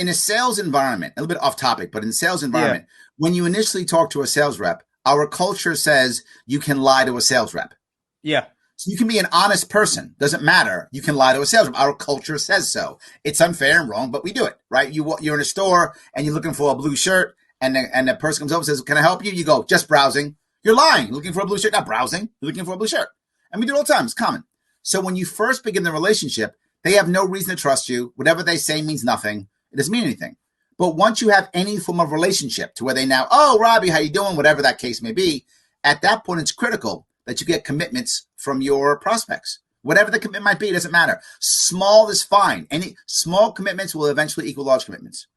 a sales environment, a little bit off topic, but in a sales environment, when you initially talk to a sales rep, our culture says you can lie to a sales rep. Yeah. So you can be an honest person. Doesn't matter. You can lie to a sales rep. Our culture says so. It's unfair and wrong, but we do it, right? You're in a store and you're looking for a blue shirt and the person comes over and says, can I help you? You go, just browsing. You're lying. You're looking for a blue shirt, not browsing. You're looking for a blue shirt. And we do it all the time. It's common. So when you first begin the relationship, they have no reason to trust you. Whatever they say means nothing. It doesn't mean anything. But once you have any form of relationship to where they now, oh, Robbie, how you doing? Whatever that case may be, at that point, it's critical that you get commitments from your prospects. Whatever the commitment might be, it doesn't matter. Small is fine. Any small commitments will eventually equal large commitments.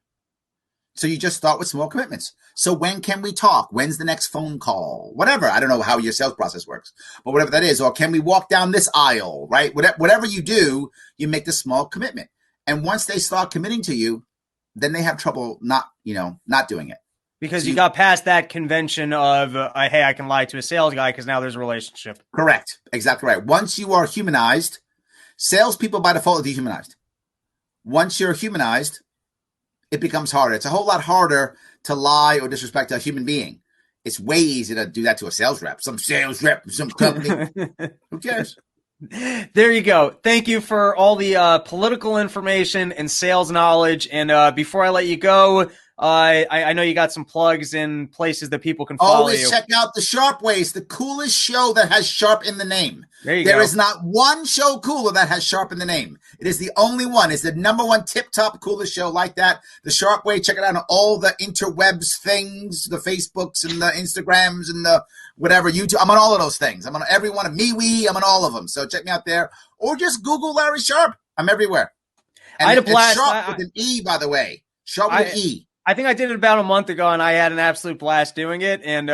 So you just start with small commitments. So when can we talk? When's the next phone call? Whatever. I don't know how your sales process works, but whatever that is. Or can we walk down this aisle, right? Whatever you do, you make the small commitment. And once they start committing to you, then they have trouble not doing it. Because so you got past that convention of, hey, I can lie to a sales guy because now there's a relationship. Correct. Exactly right. Once you are humanized, salespeople by default are dehumanized. Once you're humanized, it becomes harder. It's a whole lot harder to lie or disrespect a human being. It's way easier to do that to a sales rep. Some sales rep, some company. Who cares? There you go. Thank you for all the political information and sales knowledge. And before I let you go, I know you got some plugs in places that people can follow you. Always check out the Sharpe Way. It's the coolest show that has Sharpe in the name. There is not one show cooler that has Sharpe in the name. It is the only one. It's the number one tip-top coolest show like that. The Sharpe Way. Check it out on all the interwebs things, the Facebooks and the Instagrams and the whatever, YouTube. I'm on all of those things. I'm on every one of MeWe. I'm on all of them. So check me out there. Or just Google Larry Sharpe. I'm everywhere. And I had a blast. Sharpe with an E, by the way. Sharpe with an E. I think I did it about a month ago, and I had an absolute blast doing it. And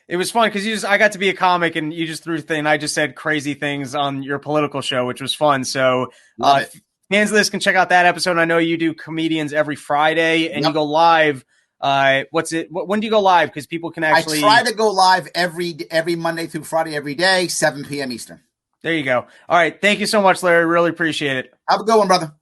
it was fun because I got to be a comic, and you just threw things. I just said crazy things on your political show, which was fun. So fans of this can check out that episode. And I know you do comedians every Friday, and you go live. When do you go live? Because people can actually. I try to go live every Monday through Friday, every day, 7 p.m. Eastern. There you go. All right. Thank you so much, Larry. Really appreciate it. Have a good one, brother.